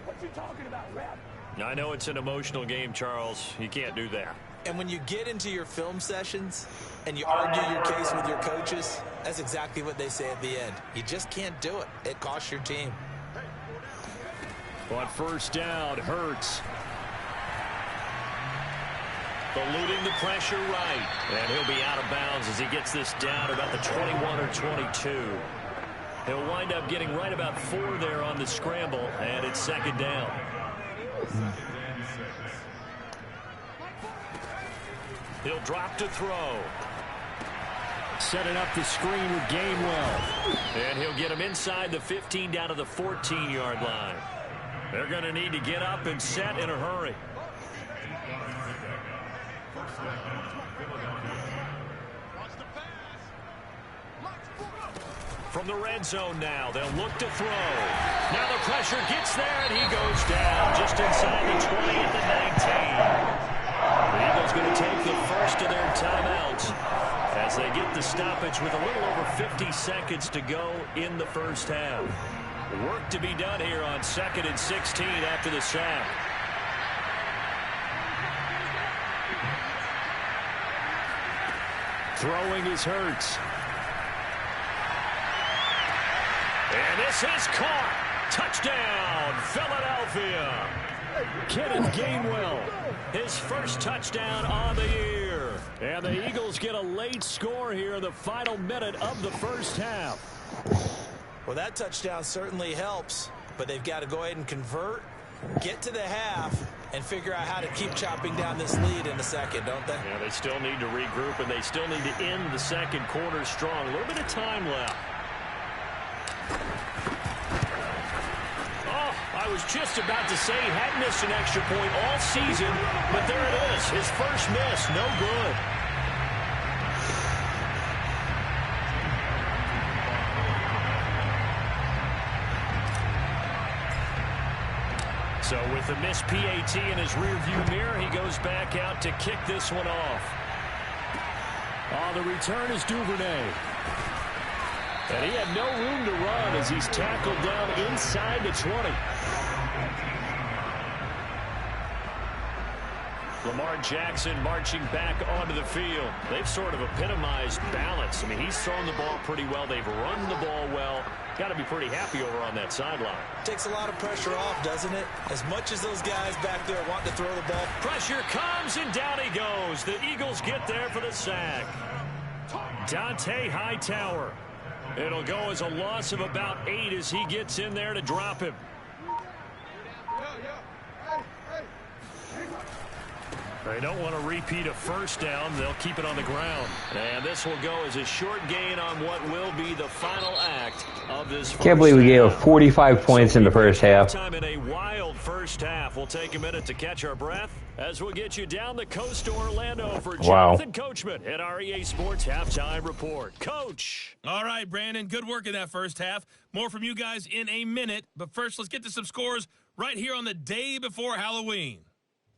What you talking about, Rap? I know it's an emotional game, Charles. You can't do that. And when you get into your film sessions and you argue your case with your coaches, that's exactly what they say at the end. You just can't do it. It costs your team. On 1st down, Hurts. Eluding the pressure right. And he'll be out of bounds as he gets this down about the 21 or 22. He'll wind up getting right about 4 there on the scramble, and it's 2nd down. He'll drop to throw. Setting up the screen with Gainwell. And he'll get him inside the 15 down to the 14-yard line. They're going to need to get up and set in a hurry. From the red zone now, they'll look to throw. Now the pressure gets there, and he goes down just inside the 20 at the 19. The Eagles going to take the first of their timeouts as they get the stoppage with a little over 50 seconds to go in the first half. Work to be done here on 2nd and 16 after the sack. Throwing is Hurts. And this is caught. Touchdown, Philadelphia. Kenneth Gainwell, his first touchdown on the year. And the Eagles get a late score here in the final minute of the first half. Well, that touchdown certainly helps, but they've got to go ahead and convert, get to the half, and figure out how to keep chopping down this lead in the second, don't they? Yeah, they still need to regroup, and they still need to end the second quarter strong. A little bit of time left. Oh, I was just about to say he hadn't missed an extra point all season, but there it is. His first miss, no good. So with the missed PAT in his rearview mirror, he goes back out to kick this one off. The return is Duvernay. And he had no room to run as he's tackled down inside the 20. Lamar Jackson marching back onto the field. They've sort of epitomized balance. I mean, he's thrown the ball pretty well. They've run the ball well. Got to be pretty happy over on that sideline. Takes a lot of pressure off, doesn't it? As much as those guys back there want to throw the ball. Pressure comes, and down he goes. The Eagles get there for the sack. Dante Hightower. It'll go as a loss of about 8 as he gets in there to drop him. They don't want to repeat a first down. They'll keep it on the ground. And this will go as a short gain on what will be the final act of this first Can't believe we gave half. up 45 points in the first half. Time in a wild first half. We'll take a minute to catch our breath as we'll get you down the coast to Orlando for Jonathan Coachman at our EA Sports Halftime Report. Coach. All right, Brandon, good work in that first half. More from you guys in a minute. But first, let's get to some scores right here on the day before Halloween.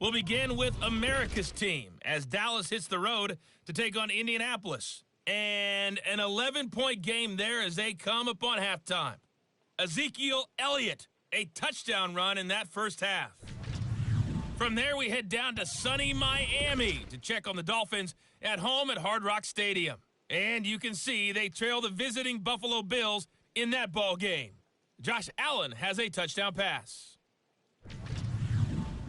We'll begin with America's team as Dallas hits the road to take on Indianapolis. And an 11-point game there as they come up on halftime. Ezekiel Elliott, a touchdown run in that first half. From there, we head down to sunny Miami to check on the Dolphins at home at Hard Rock Stadium. And you can see they trail the visiting Buffalo Bills in that ball game. Josh Allen has a touchdown pass.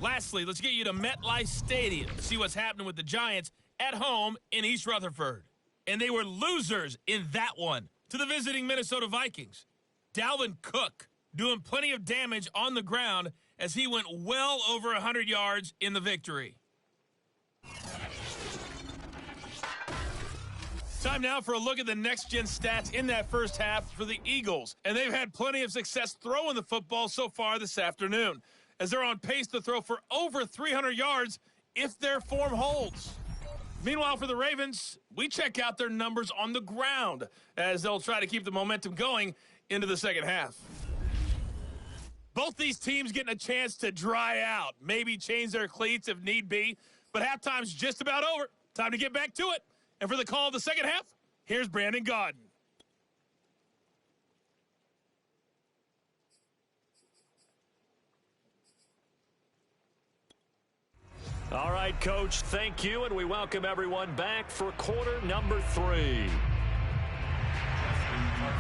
Lastly, let's get you to MetLife Stadium to see what's happening with the Giants at home in East Rutherford. And they were losers in that one to the visiting Minnesota Vikings. Dalvin Cook doing plenty of damage on the ground as he went well over 100 yards in the victory. Time now for a look at the next-gen stats in that first half for the Eagles. And they've had plenty of success throwing the football so far this afternoon, as they're on pace to throw for over 300 yards if their form holds. Meanwhile, for the Ravens, we check out their numbers on the ground as they'll try to keep the momentum going into the second half. Both these teams getting a chance to dry out, maybe change their cleats if need be, but halftime's just about over. Time to get back to it. And for the call of the second half, here's Brandon Gaudin. All right, Coach, thank you, and we welcome everyone back for quarter number 3.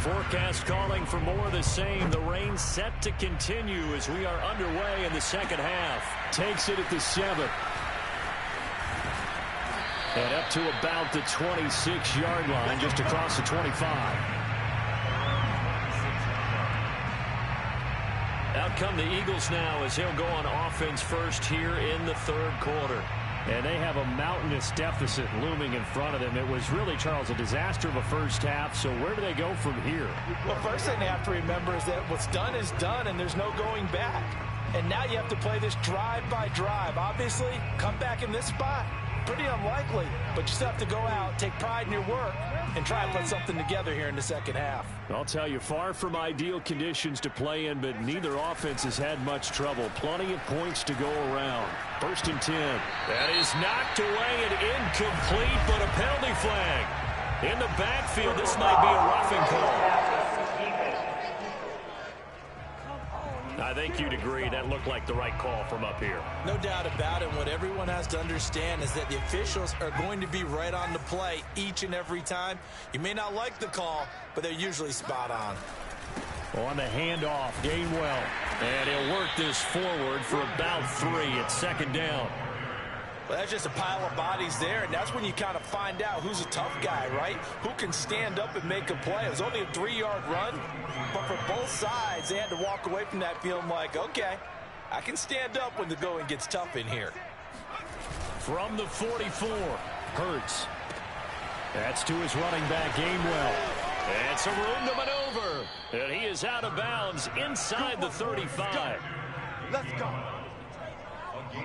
Forecast calling for more of the same. The rain set to continue as we are underway in the second half. Takes it at the 7. And up to about the 26-yard line, just across the 25. Out come the Eagles now as he'll go on offense first here in the third quarter. And they have a mountainous deficit looming in front of them. It was really, Charles, a disaster of a first half. So where do they go from here? Well, first thing they have to remember is that what's done is done, and there's no going back. And now you have to play this drive by drive. Obviously, come back in this spot. Pretty unlikely, but you still have to go out, take pride in your work, and try and put something together here in the second half. I'll tell you, far from ideal conditions to play in, but neither offense has had much trouble. Plenty of points to go around. 1st and 10. That is knocked away and incomplete, but a penalty flag. In the backfield, this might be a roughing call. I think you'd agree that looked like the right call from up here. No doubt about it. What everyone has to understand is that the officials are going to be right on the play each and every time. You may not like the call, but they're usually spot on. On the handoff, Gainwell. And he'll work this forward for about 3 at 2nd down. Well, that's just a pile of bodies there, and that's when you kind of find out who's a tough guy, right? Who can stand up and make a play. It was only a 3-yard run, but for both sides, they had to walk away from that feeling like, okay, I can stand up when the going gets tough in here. From the 44, Hurts. That's to his running back, Gainwell. And some room to maneuver. And he is out of bounds inside the 35. Let's go.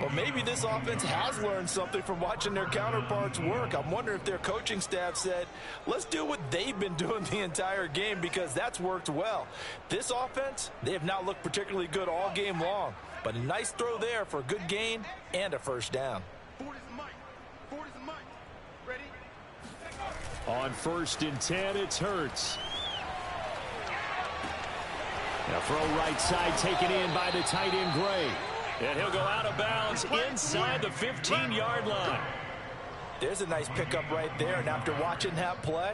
Well, maybe this offense has learned something from watching their counterparts work. I'm wondering if their coaching staff said, let's do what they've been doing the entire game, because that's worked well. This offense, they have not looked particularly good all game long, but a nice throw there for a good gain and a 1st down. On 1st and 10, it's Hurts. Now throw right side taken in by the tight end Gray. And he'll go out of bounds inside the 15-yard line. There's a nice pickup right there, and after watching that play,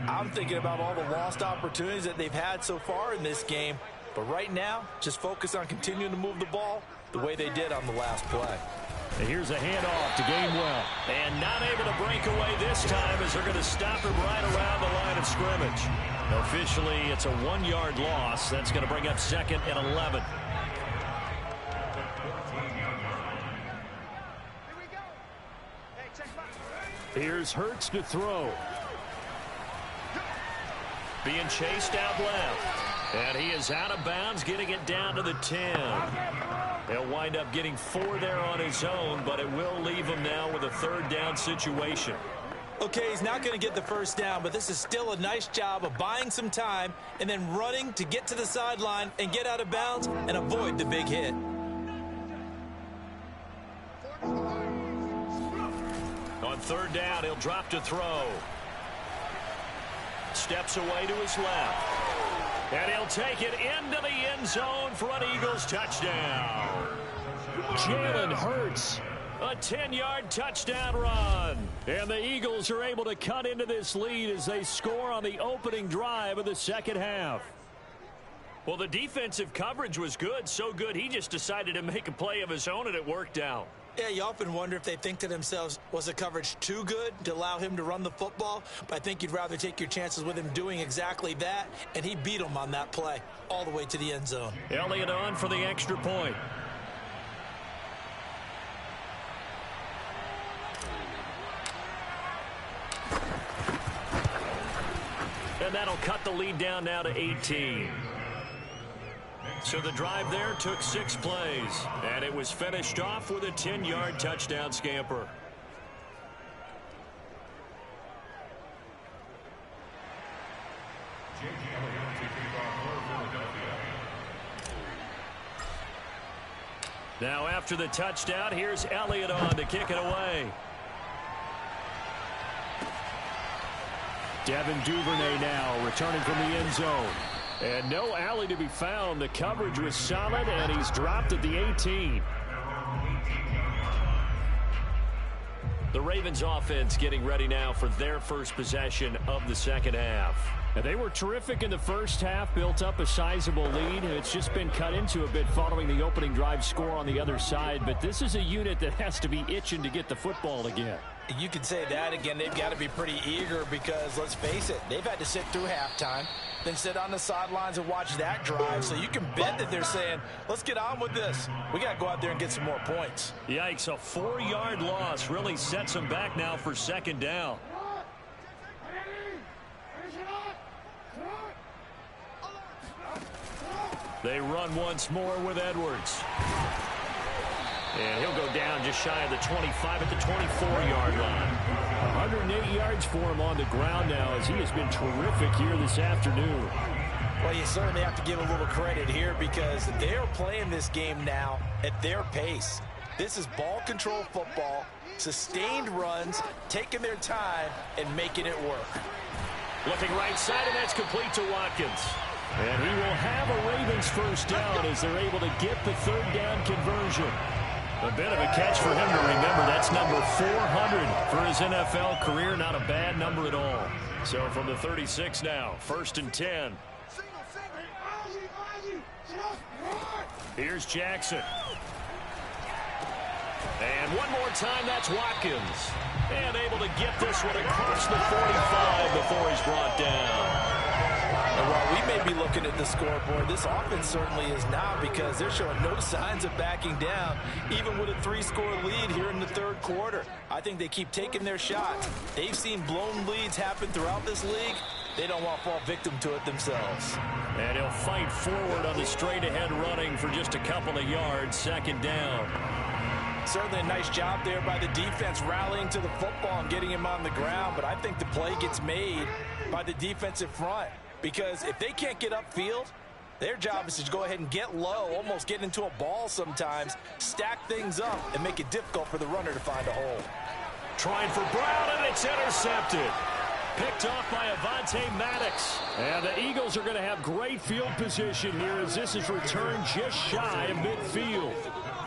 I'm thinking about all the lost opportunities that they've had so far in this game. But right now, just focus on continuing to move the ball the way they did on the last play. And here's a handoff to Gainwell. And not able to break away this time as they're going to stop him right around the line of scrimmage. Officially, it's a 1-yard loss. That's going to bring up 2nd and 11. Here's Hurts to throw. Being chased out left. And he is out of bounds, getting it down to the 10. He'll wind up getting 4 there on his own, but it will leave him now with a 3rd down situation. Okay, he's not going to get the 1st down, but this is still a nice job of buying some time and then running to get to the sideline and get out of bounds and avoid the big hit. On 3rd down, he'll drop to throw. Steps away to his left. And he'll take it into the end zone for an Eagles touchdown. Jalen Hurts, a 10-yard touchdown run. And the Eagles are able to cut into this lead as they score on the opening drive of the second half. Well, the defensive coverage was good, so good he just decided to make a play of his own, and it worked out. Yeah, you often wonder if they think to themselves, was the coverage too good to allow him to run the football? But I think you'd rather take your chances with him doing exactly that, and he beat him on that play all the way to the end zone. Elliott on for the extra point. And that'll cut the lead down now to 18. So the drive there took 6 plays, and it was finished off with a 10-yard touchdown scamper. Now after the touchdown, here's Elliott on to kick it away. Devin Duvernay now returning from the end zone. And no alley to be found. The coverage was solid, and he's dropped at the 18. The Ravens offense getting ready now for their first possession of the second half. They were terrific in the first half, built up a sizable lead. It's just been cut into a bit following the opening drive score on the other side. But this is a unit that has to be itching to get the football again. You could say that again. They've got to be pretty eager because, let's face it, they've had to sit through halftime, then sit on the sidelines and watch that drive. So you can bet that they're saying, let's get on with this. We got to go out there and get some more points. Yikes, a 4-yard loss really sets them back now for second down. They run once more with Edwards. And he'll go down just shy of the 25 at the 24-yard line. 108 yards for him on the ground now as he has been terrific here this afternoon. Well, you certainly have to give a little credit here because they're playing this game now at their pace. This is ball control football, sustained runs, taking their time, and making it work. Looking right side, and that's complete to Watkins. And he will have a Ravens first down as they're able to get the third down conversion. A bit of a catch for him to remember. That's number 400 for his NFL career. Not a bad number at all. So from the 36 now, 1st and 10. Here's Jackson. And one more time, that's Watkins. And able to get this one across the 45 before he's brought down. And while we may be looking at the scoreboard, this offense certainly is not because they're showing no signs of backing down, even with a 3-score lead here in the third quarter. I think they keep taking their shots. They've seen blown leads happen throughout this league. They don't want to fall victim to it themselves. And he'll fight forward on the straight-ahead running for just a couple of yards, second down. Certainly a nice job there by the defense rallying to the football and getting him on the ground, but I think the play gets made by the defensive front. Because if they can't get upfield, their job is to go ahead and get low, almost get into a ball sometimes, stack things up, and make it difficult for the runner to find a hole. Trying for Brown, and it's intercepted. Picked off by Avonte Maddox. And the Eagles are going to have great field position here as this is returned just shy of midfield.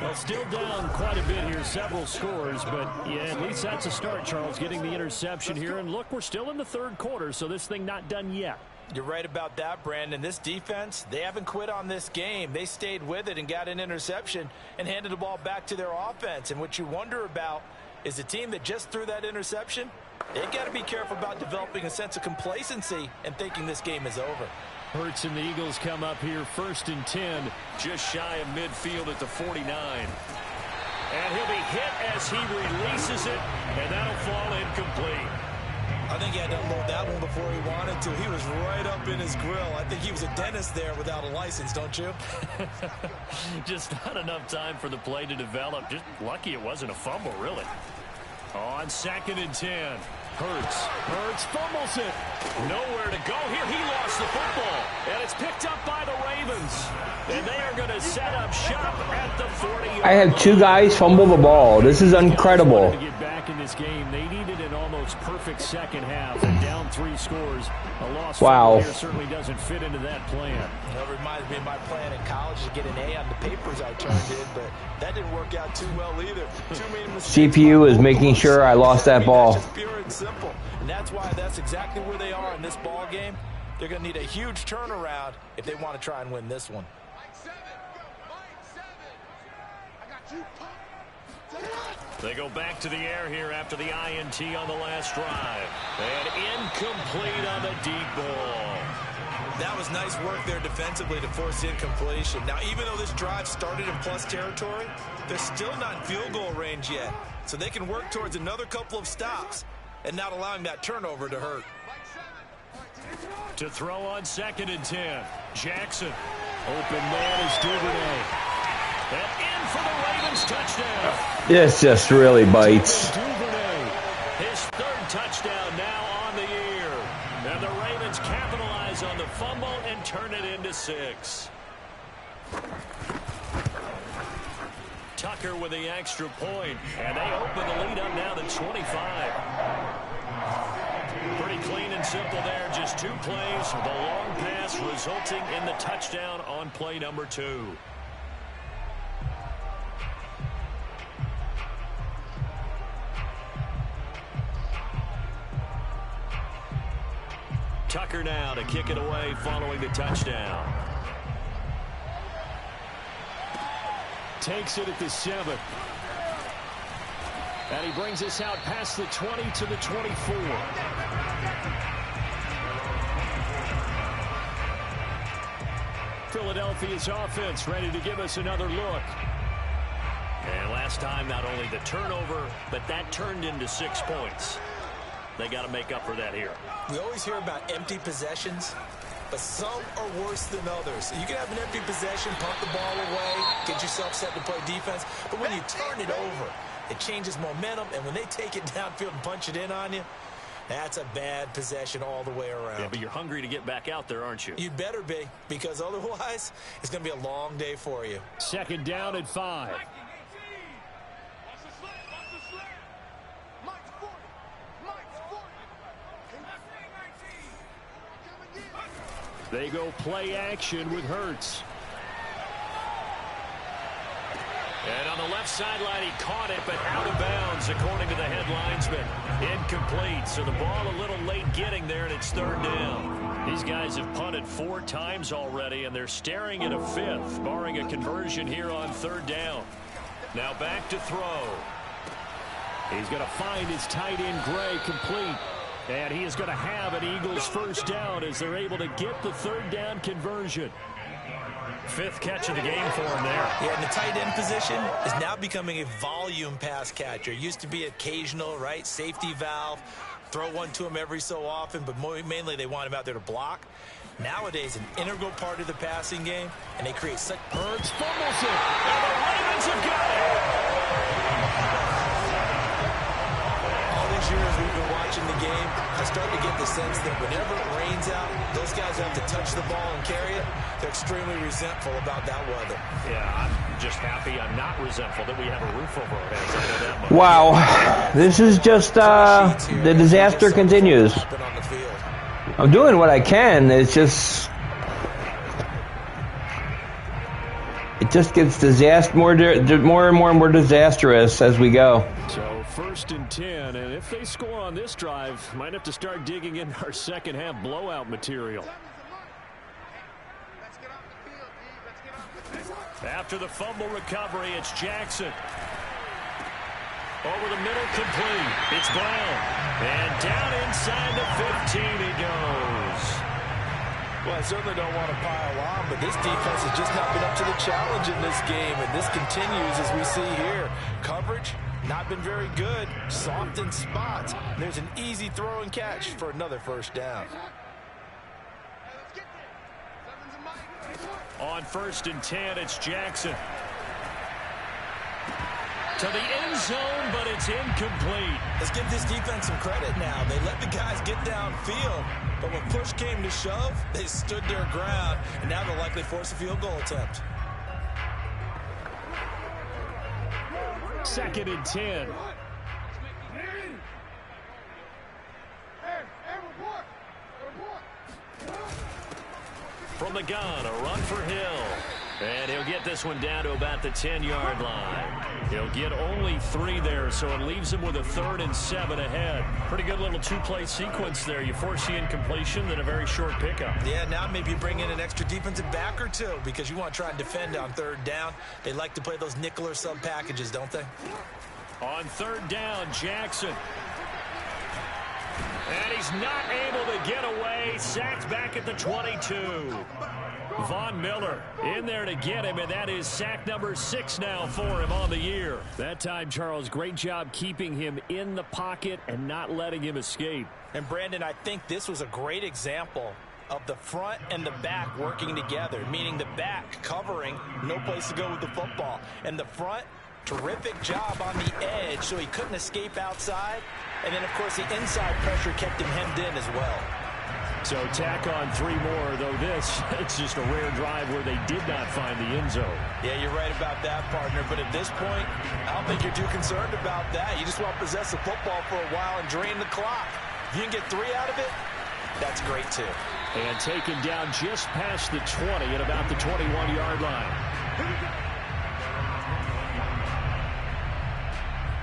Well, still down quite a bit here, several scores, but yeah, at least that's a start, Charles, getting the interception here. And look, we're still in the third quarter, so this thing not done yet. You're right about that, Brandon. This defense, they haven't quit on this game. They stayed with it and got an interception and handed the ball back to their offense. And what you wonder about is the team that just threw that interception, they've got to be careful about developing a sense of complacency and thinking this game is over. Hurts and the Eagles come up here 1st and 10. Just shy of midfield at the 49. And he'll be hit as he releases it, and that'll fall incomplete. I think he had to unload that one before he wanted to. He was right up in his grill. I think he was a dentist there without a license, don't you? Just not enough time for the play to develop. Just lucky it wasn't a fumble, really. On 2nd and 10. Hurts fumbles it. Nowhere to go here. He lost the football. And it's picked up by the Ravens. And they are going to set up shop at the 40-yard. I have 2 guys fumble the ball. This is incredible. To get back in this game, they needed an almost perfect second half. And down 3 scores. A loss here certainly doesn't fit into that plan. It reminds me of my plan in college to get an A on the papers I turned in, but that didn't work out too well either. Too many mistakes. CPU is making sure I lost that ball. That's just pure and simple. And that's why that's exactly where they are in this ball game. They're going to need a huge turnaround if they want to try and win this one. They go back to the air here after the INT on the last drive. And incomplete on the deep ball. That was nice work there defensively to force incompletion. Now, even though this drive started in plus territory, they're still not in field goal range yet. So they can work towards another couple of stops and not allowing that turnover to hurt. To throw on 2nd and 10. Jackson. Open man is Duvernay. And in for the Ravens touchdown. This just really bites. Duvernay. His 3rd touchdown now on the year. And the Ravens capitalize on the fumble and turn it into 6. Tucker with the extra point. And they open the lead up now to 25. Pretty clean and simple there. Just 2 plays. The long pass resulting in the touchdown on play number 2. Tucker now to kick it away following the touchdown. Takes it at the 7. And he brings us out past the 20 to the 24. Philadelphia's offense ready to give us another look. And last time, not only the turnover, but that turned into 6 points. They got to make up for that here. We always hear about empty possessions, but some are worse than others. You can have an empty possession, pump the ball away, get yourself set to play defense, but when you turn it over, it changes momentum, and when they take it downfield and punch it in on you, that's a bad possession all the way around. Yeah, but you're hungry to get back out there, aren't you? You'd better be, because otherwise, it's going to be a long day for you. 2nd down and 5. They go play action with Hurts. And on the left sideline, he caught it, but out of bounds, according to the head linesman. Incomplete, so the ball a little late getting there, and it's 3rd down. These guys have punted 4 times already, and they're staring at a 5th, barring a conversion here on 3rd down. Now back to throw. He's going to find his tight end, Gray, complete. And he is going to have an Eagles 1st down as they're able to get the 3rd down conversion. 5th catch of the game for him there. Yeah, and the tight end position is now becoming a volume pass catcher. Used to be occasional, right? Safety valve. Throw one to him every so often, but mainly they want him out there to block. Nowadays, an integral part of the passing game, and they create such... Hurts fumbles it, and the Ravens have got it. All these years we've been watching the game, I start to get the sense that whenever it rains out, those guys have to touch the ball and carry it. They're extremely resentful about that weather. Yeah, I'm just happy I'm not resentful that we have a roof over our heads. I know that much. Wow, this is just the disaster continues. I'm doing what I can. It's just it just gets more and more disastrous as we go. So 1st and 10, and if they score on this drive, might have to start digging in our second half blowout material. After the fumble recovery, it's Jackson. Over the middle, complete. It's Brown. And down inside the 15 he goes. Well, I certainly don't want to pile on, but this defense has just not been up to the challenge in this game, and this continues as we see here. Coverage, not been very good. Soft in spots. There's an easy throw and catch for another 1st down. On 1st and 10, it's Jackson. To the end zone, but it's incomplete. Let's give this defense some credit now. They let the guys get downfield, but when push came to shove, they stood their ground, and now they'll likely force a field goal attempt. 2nd and 10. From the gun, a run for Hill. And he'll get this one down to about the 10-yard line. He'll get only 3 there, so it leaves him with a 3rd and 7 ahead. Pretty good little 2-play sequence there. You force the incompletion, then a very short pickup. Yeah, now maybe bring in an extra defensive back or 2 because you want to try and defend on 3rd down. They like to play those nickel or sub packages, don't they? On 3rd down, Jackson. And he's not able to get away. Sacked back at the 22. Von Miller in there to get him, and that is sack number 6 now for him on the year. That time, Charles, great job keeping him in the pocket and not letting him escape. And, Brandon, I think this was a great example of the front and the back working together, meaning the back covering, no place to go with the football, and the front, terrific job on the edge so he couldn't escape outside. And then, of course, the inside pressure kept him hemmed in as well. So tack on 3 more, though it's just a rare drive where they did not find the end zone. Yeah, you're right about that, partner. But at this point, I don't think you're too concerned about that. You just want to possess the football for a while and drain the clock. If you can get 3 out of it, that's great, too. And taken down just past the 20 at about the 21-yard line.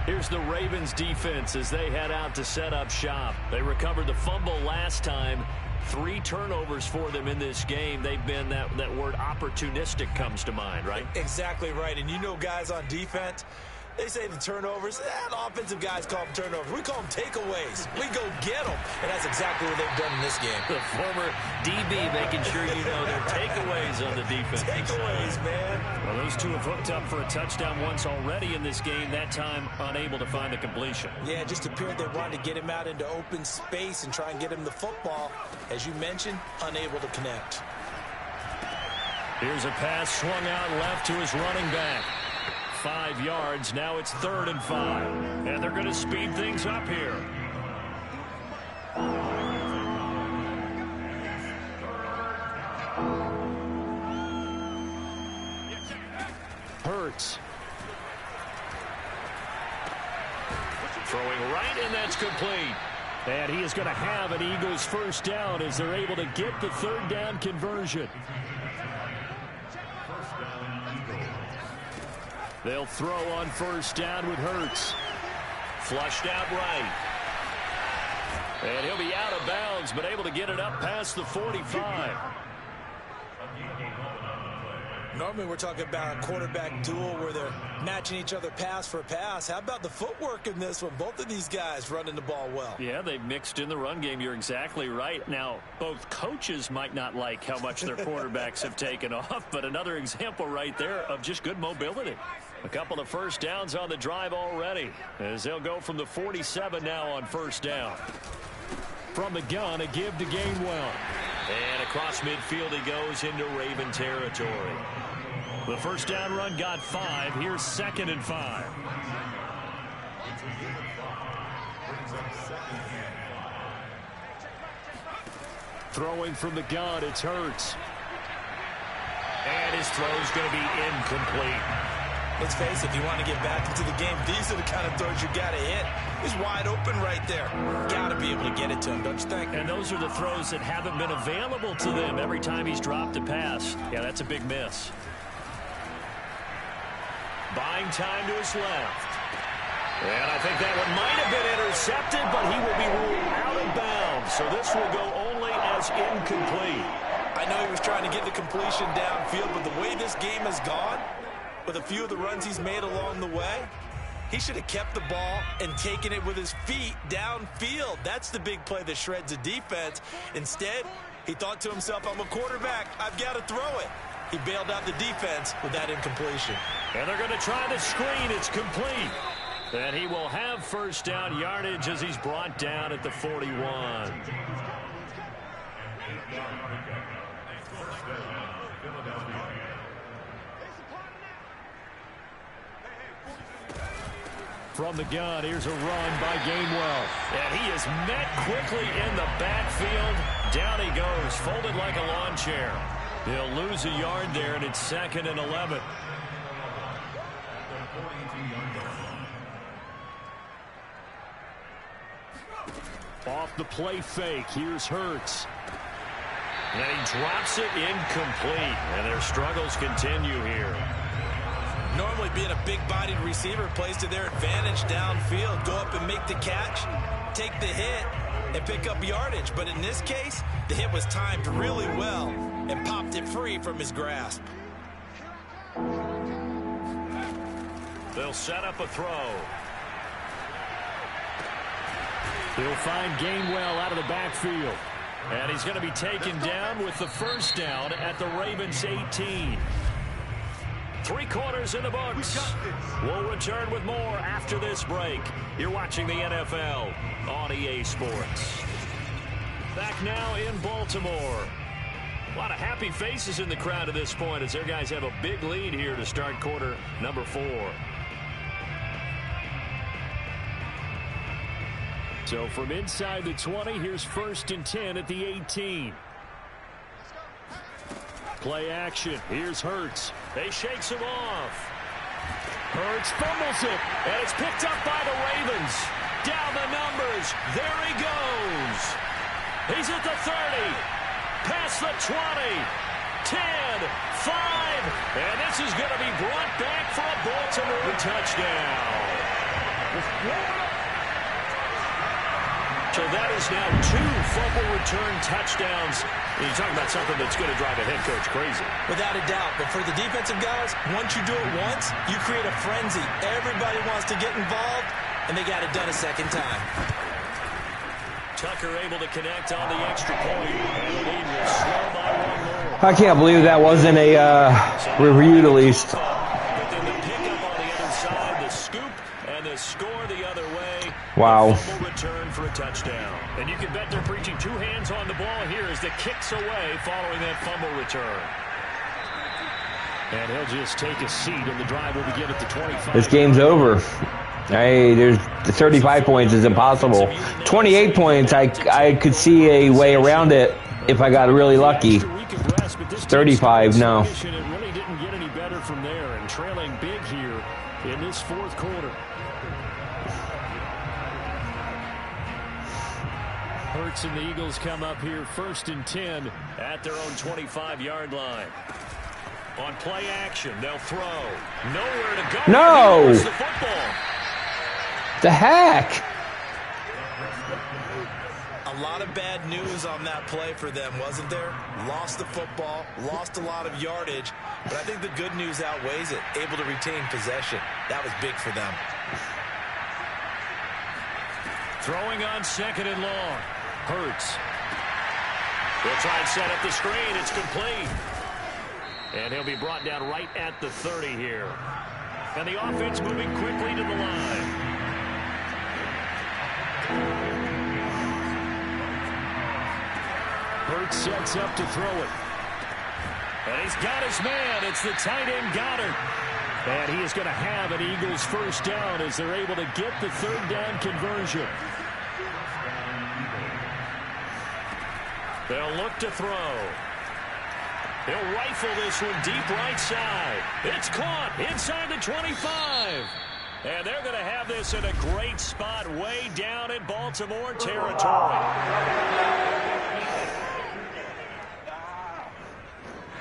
Here's the Ravens defense as they head out to set up shop. They recovered the fumble last time. 3 turnovers for them in this game. They've been, that word opportunistic comes to mind, right? Exactly right. And you know guys on defense, they say the turnovers, the offensive guys call them turnovers. We call them takeaways. We go get them. And that's exactly what they've done in this game. The former DB making sure you know their takeaways on the defense. Takeaways, man. Well, those two have hooked up for a touchdown once already in this game, that time unable to find the completion. Yeah, it just appeared they wanted to get him out into open space and try and get him the football. As you mentioned, unable to connect. Here's a pass swung out left to his running back. 5 yards. Now it's 3rd and 5. And they're going to speed things up here. Hurts. Throwing right, and that's complete. And he is going to have an Eagles first down as they're able to get the 3rd down conversion. They'll throw on first down with Hurts. Flushed out right. And he'll be out of bounds, but able to get it up past the 45. Normally we're talking about a quarterback duel where they're matching each other pass for pass. How about the footwork in this one? Both of these guys running the ball well. Yeah, they've mixed in the run game. You're exactly right. Now, both coaches might not like how much their quarterbacks have taken off, but another example right there of just good mobility. A couple of first downs on the drive already as they'll go from the 47 now on first down. From the gun, a give to Gainwell. And across midfield he goes into Raven territory. The first down run got 5. Here's 2nd and 5. Throwing from the gun, it's Hurts. And his throw's going to be incomplete. Let's face it, if you want to get back into the game, these are the kind of throws you got to hit. He's wide open right there. Got to be able to get it to him, don't you think? And those are the throws that haven't been available to them every time he's dropped a pass. Yeah, that's a big miss. Buying time to his left. And I think that one might have been intercepted, but he will be ruled out of bounds. So this will go only as incomplete. I know he was trying to get the completion downfield, but the way this game has gone, with a few of the runs he's made along the way, he should have kept the ball and taken it with his feet downfield. That's the big play that shreds a defense. Instead, he thought to himself, I'm a quarterback. I've got to throw it. He bailed out the defense with that incompletion. And they're going to try the screen. It's complete. And he will have first down yardage as he's brought down at the 41. From the gun, here's a run by Gainwell. And he is met quickly in the backfield. Down he goes, folded like a lawn chair. He'll lose a yard there, and it's 2nd and 11. Off the play fake, here's Hurts. And he drops it incomplete. And their struggles continue here. Normally being a big-bodied receiver plays to their advantage downfield. Go up and make the catch, take the hit, and pick up yardage. But in this case, the hit was timed really well and popped it free from his grasp. They'll set up a throw. He'll find Gainwell out of the backfield. And he's going to be taken down with the first down at the Ravens 18. 3 quarters in the books. We'll return with more after this break. You're watching the NFL on EA Sports. Back now in Baltimore. A lot of happy faces in the crowd at this point as their guys have a big lead here to start quarter number 4. So from inside the 20, here's 1st and 10 at the 18. Play action. Here's Hurts. They shakes him off. Hurts fumbles it, and it's picked up by the Ravens. Down the numbers. There he goes. He's at the 30. Past the 20. 10. 5. And this is going to be brought back for a Baltimore touchdown. So that is now 2 fumble return touchdowns. And you're talking about something that's going to drive a head coach crazy. Without a doubt. But for the defensive guys, once you do it once, you create a frenzy. Everybody wants to get involved, and they got it done a second time. Tucker able to connect on the extra point. And the lead will slow by 1 more. I can't believe that wasn't a review at least. But then the pickup on the other side, the scoop, and the score the other way. Wow. Fumble return for a touchdown. And you can bet they're preaching 2 hands on the ball here as the kicks away following that fumble return. And he'll just take a seat, and the drive will begin at the 25. This game's over. Hey, there's 35 points is impossible. 28 points, I could see a way around it if I got really lucky. 35, no. It really didn't get any better from there, and trailing big here in this 4th quarter. Hurts and the Eagles come up here 1st and 10 at their own 25-yard line. On play action, they'll throw. Nowhere to go. No! The football. The heck? A lot of bad news on that play for them, wasn't there? Lost the football, lost a lot of yardage, but I think the good news outweighs it. Able to retain possession. That was big for them. Throwing on 2nd and long. Hurts. They'll try and set up the screen. It's complete. And he'll be brought down right at the 30 here. And the offense moving quickly to the line. Hurts sets up to throw it. And he's got his man. It's the tight end Goddard. And he is going to have an Eagles 1st down as they're able to get the 3rd down conversion. They'll look to throw. He'll rifle this one deep right side. It's caught inside the 25. And they're going to have this in a great spot way down in Baltimore territory.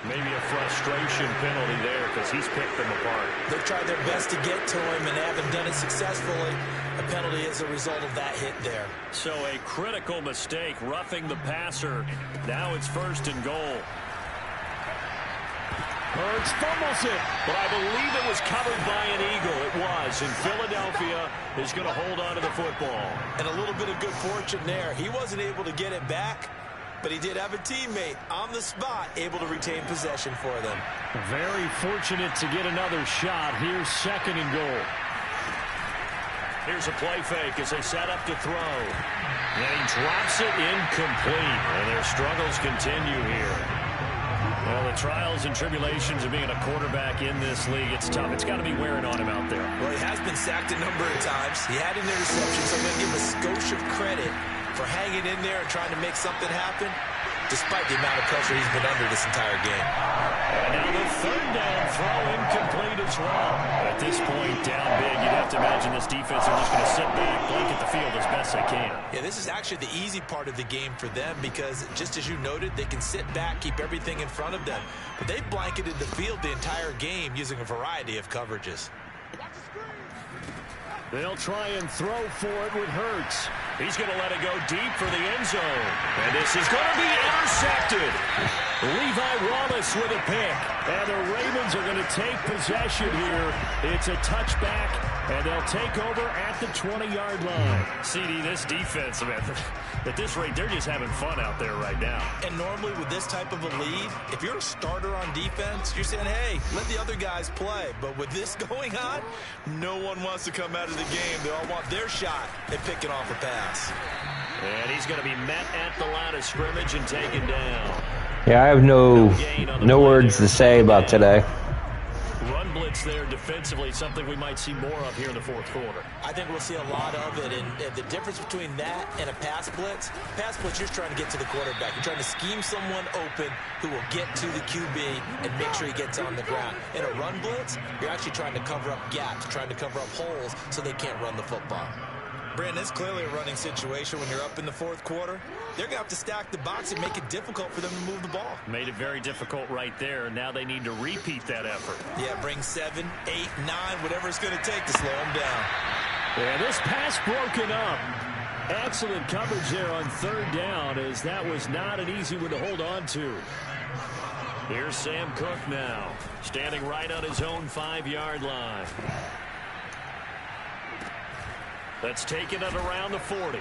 Maybe a frustration penalty there because he's picked them apart. They've tried their best to get to him and haven't done it successfully. A penalty as a result of that hit there. So a critical mistake, roughing the passer. Now it's 1st and goal. Hurts fumbles it. But I believe it was covered by an Eagle. It was. And Philadelphia is going to hold on to the football. And a little bit of good fortune there. He wasn't able to get it back, but he did have a teammate on the spot able to retain possession for them. Very fortunate to get another shot. Here's 2nd and goal. Here's a play fake as they set up to throw. And he drops it incomplete. And their struggles continue here. Well, the trials and tribulations of being a quarterback in this league, it's tough. It's got to be wearing on him out there. Well, he has been sacked a number of times. He had an interception, so I'm going to give a skosh of credit for hanging in there and trying to make something happen, despite the amount of pressure he's been under this entire game. And now the 3rd down throw incomplete as well. At this point, down big, you'd have to imagine this defense are just going to sit back, blanket the field as best they can. Yeah, this is actually the easy part of the game for them because, just as you noted, they can sit back, keep everything in front of them. But they've blanketed the field the entire game using a variety of coverages. They'll try and throw for it with Hurts. He's going to let it go deep for the end zone. And this is going to be intercepted. Levi Wallace with a pick. And the Ravens are going to take possession here. It's a touchback, and they'll take over at the 20-yard line. CD, this defense, man, at this rate, they're just having fun out there right now. And normally with this type of a lead, if you're a starter on defense, you're saying, hey, let the other guys play. But with this going on, no one wants to come out of the game. They all want their shot at picking off a pass. And he's going to be met at the line of scrimmage and taken down. Yeah, I have no words to say about today. Run blitz there defensively, something we might see more of here in the 4th quarter. I think we'll see a lot of it, and the difference between that and a pass blitz, you're trying to get to the quarterback. You're trying to scheme someone open who will get to the QB and make sure he gets on the ground. In a run blitz, you're actually trying to cover up gaps, trying to cover up holes so they can't run the football. Brandon, it's clearly a running situation when you're up in the 4th quarter. They're going to have to stack the box and make it difficult for them to move the ball. Made it very difficult right there. Now they need to repeat that effort. Yeah, bring 7, 8, 9, whatever it's going to take to slow them down. And this pass broken up. Excellent coverage there on third down, as that was not an easy one to hold on to. Here's Sam Cook now, standing right on his own 5-yard line. That's taken it around the 40.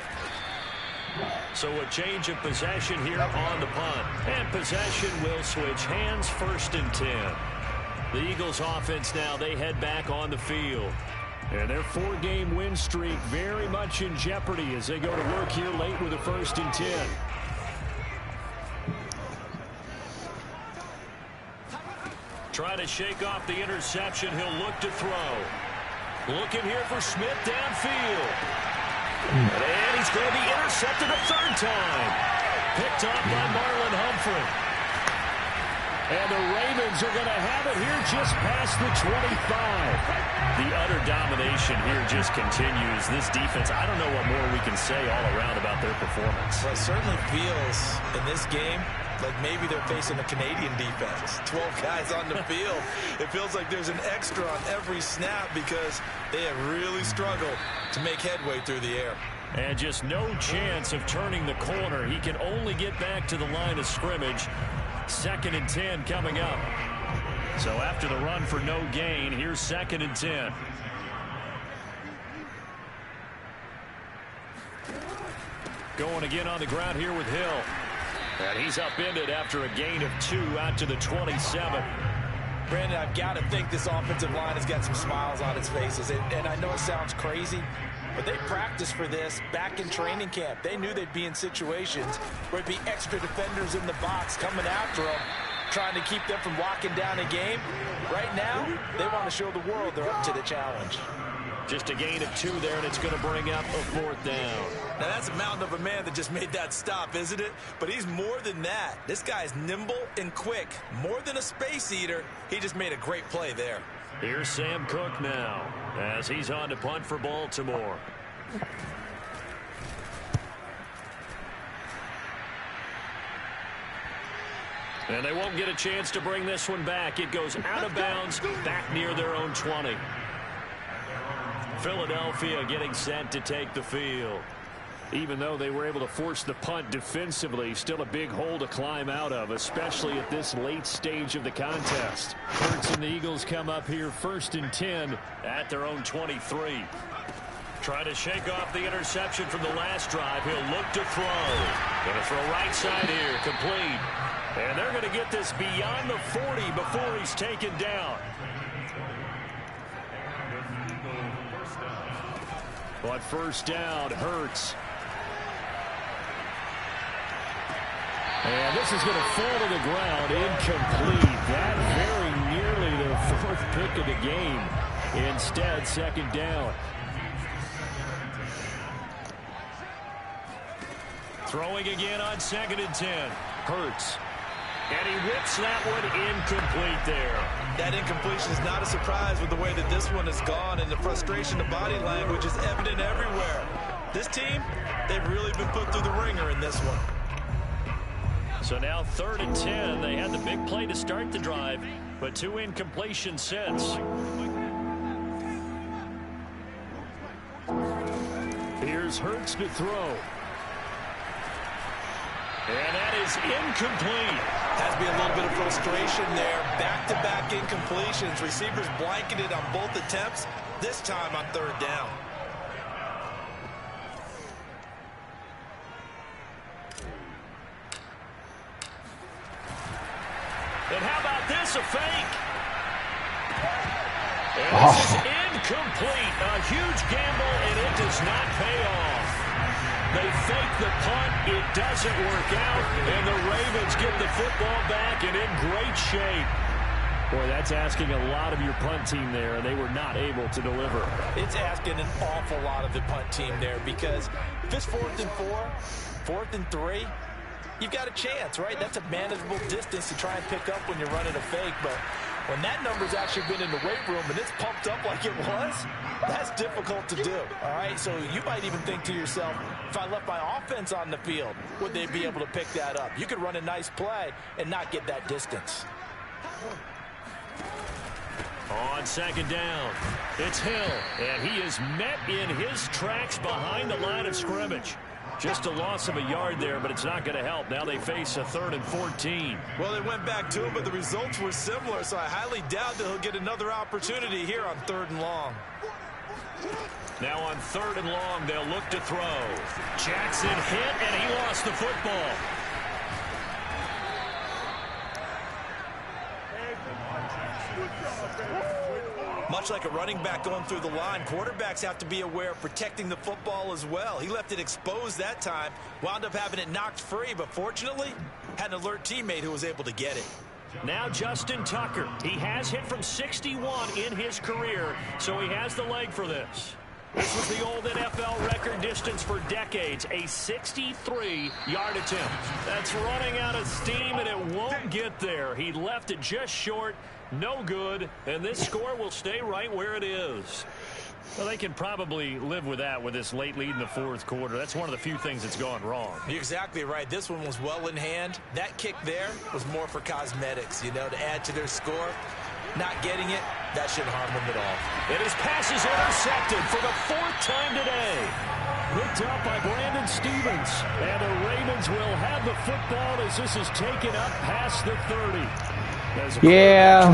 So a change of possession here on the punt. And possession will switch hands, 1st and 10. The Eagles offense now, they head back on the field. And their 4-game win streak very much in jeopardy as they go to work here late with a 1st and 10. Trying to shake off the interception. He'll look to throw. Looking here for Smith downfield. And he's going to be intercepted a 3rd time. Picked off by Marlon Humphrey. And the Ravens are going to have it here just past the 25. The utter domination here just continues. This defense, I don't know what more we can say all around about their performance. Well, it certainly feels in this game like maybe they're facing a Canadian defense. 12 guys on the field. It feels like there's an extra on every snap because they have really struggled to make headway through the air. And just no chance of turning the corner. He can only get back to the line of scrimmage. 2nd and 10 coming up. So after the run for no gain, here's 2nd and 10. Going again on the ground here with Hill. And he's upended after a gain of 2 out to the 27. Brandon, I've got to think this offensive line has got some smiles on its faces. And I know it sounds crazy, but they practiced for this back in training camp. They knew they'd be in situations where it'd be extra defenders in the box coming after them, trying to keep them from locking down a game. Right now, they want to show the world they're up to the challenge. Just a gain of 2 there, and it's going to bring up a 4th down. Now, that's a mountain of a man that just made that stop, isn't it? But he's more than that. This guy's nimble and quick. More than a space eater. He just made a great play there. Here's Sam Cook now as he's on to punt for Baltimore. And they won't get a chance to bring this one back. It goes out of bounds back near their own 20. Philadelphia getting set to take the field. Even though they were able to force the punt defensively, still a big hole to climb out of, especially at this late stage of the contest. Hurts and the Eagles come up here 1st and 10 at their own 23. Trying to shake off the interception from the last drive. He'll look to throw. Going to throw right side here, complete. And they're going to get this beyond the 40 before he's taken down. But 1st down, Hurts. And this is going to fall to the ground, incomplete. That very nearly their 4th pick of the game. Instead, 2nd down. Throwing again on 2nd and 10. Hurts. And he whips that one incomplete there. That incompletion is not a surprise with the way that this one has gone, and the frustration of body language is evident everywhere. This team, they've really been put through the ringer in this one. So now 3rd and 10. They had the big play to start the drive, but 2 incompletions since. Here's Hurts to throw. And that is incomplete. Has to be a little bit of frustration there. Back-to-back incompletions. Receivers blanketed on both attempts, this time on 3rd down. And how about this, a fake? And this is incomplete. A huge gamble, and it does not pay off. They fake the punt. It doesn't work out, and the Ravens get the football back and in great shape. Boy, that's asking a lot of your punt team there, and they were not able to deliver. It's asking an awful lot of the punt team there, because if it's 4th and 4, 4th and 3, you've got a chance, right? That's a manageable distance to try and pick up when you're running a fake, but when that number's actually been in the weight room and it's pumped up like it was, that's difficult to do, all right? So you might even think to yourself, if I left my offense on the field, would they be able to pick that up? You could run a nice play and not get that distance. On second down, it's Hill, and he is met in his tracks behind the line of scrimmage. Just a loss of a yard there, but it's not going to help. Now they face a 3rd and 14. Well, they went back to him, but the results were similar, so I highly doubt that he'll get another opportunity here on 3rd and long. Now on 3rd and long, they'll look to throw. Jackson hit, and he lost the football. Much like a running back going through the line, quarterbacks have to be aware of protecting the football as well. He left it exposed that time, wound up having it knocked free, but fortunately, had an alert teammate who was able to get it. Now Justin Tucker. He has hit from 61 in his career, so he has the leg for this. This was the old NFL record distance for decades, a 63-yard attempt. That's running out of steam, and it won't get there. He left it just short, no good, and this score will stay right where it is. Well, they can probably live with that with this late lead in the 4th quarter. That's one of the few things that's gone wrong. You're exactly right. This one was well in hand. That kick there was more for cosmetics, you know, to add to their score. Not getting it, that shouldn't harm them at all. And his pass is intercepted for the 4th time today. Picked up by Brandon Stevens. And the Ravens will have the football as this is taken up past the 30. Yeah,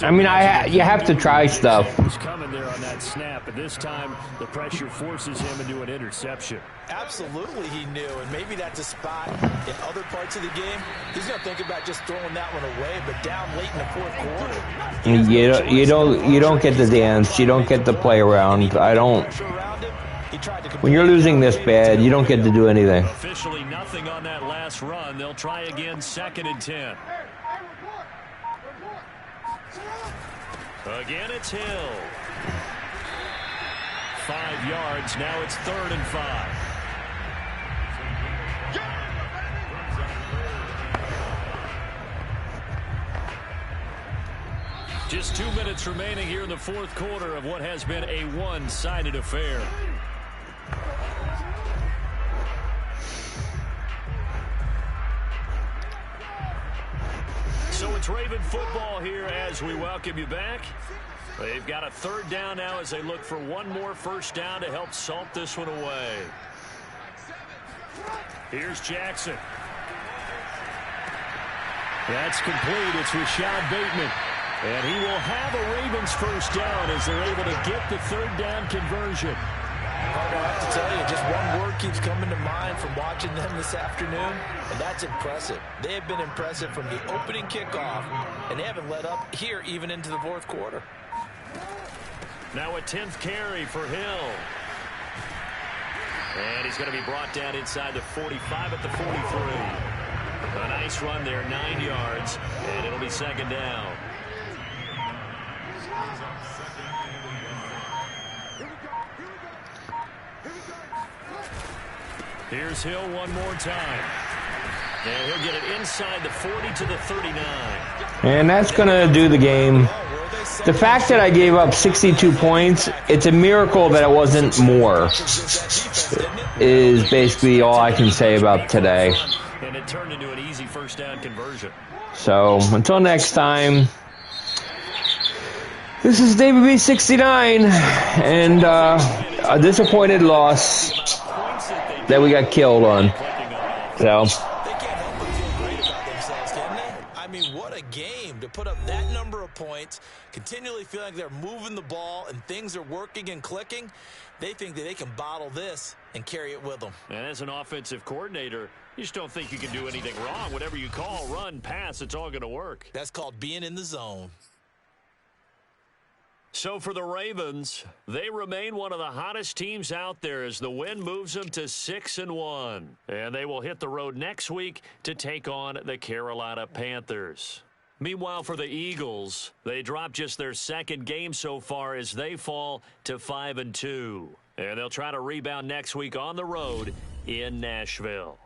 I mean, you have to try stuff. He's coming there on that snap, and this time the pressure forces him into an interception. Absolutely, he knew, and maybe that's a spot in other parts of the game. He's going to think about just throwing that one away, but down late in the 4th quarter. You don't get the dance. You don't get to play around. I don't. When you're losing this bad, you don't get to do anything. Officially nothing on that last run. They'll try again 2nd and 10. Again, it's Hill. 5 yards. Now it's 3rd and 5. Just 2 minutes remaining here in the 4th quarter of what has been a one-sided affair. So it's Raven football here as we welcome you back. They've got a 3rd down now as they look for one more 1st down to help salt this one away. Here's Jackson. That's complete. It's Rashad Bateman. And he will have a Ravens 1st down as they're able to get the 3rd down conversion. I have to tell you, just one word keeps coming to mind from watching them this afternoon, and that's impressive. They have been impressive from the opening kickoff, and they haven't let up here even into the 4th quarter. Now a 10th carry for Hill. And he's going to be brought down inside the 45 at the 43. A nice run there, 9 yards, and it'll be 2nd down. Here's Hill one more time. And he'll get it inside the 40 to the 39. And that's going to do the game. The fact that I gave up 62 points, it's a miracle that it wasn't more, is basically all I can say about today. And it turned into an easy 1st down conversion. So, until next time, this is David B69, and a disappointed loss that we got killed on. So, They can't help but feel great about themselves, can they? I mean, what a game to put up that number of points, continually feeling like they're moving the ball and things are working and clicking. They think that they can bottle this and carry it with them. And as an offensive coordinator, you just don't think you can do anything wrong. Whatever you call, run, pass, it's all going to work. That's called being in the zone. So for the Ravens, they remain one of the hottest teams out there as the win moves them to 6-1. And they will hit the road next week to take on the Carolina Panthers. Meanwhile, for the Eagles, they dropped just their 2nd game so far as they fall to 5-2. And they'll try to rebound next week on the road in Nashville.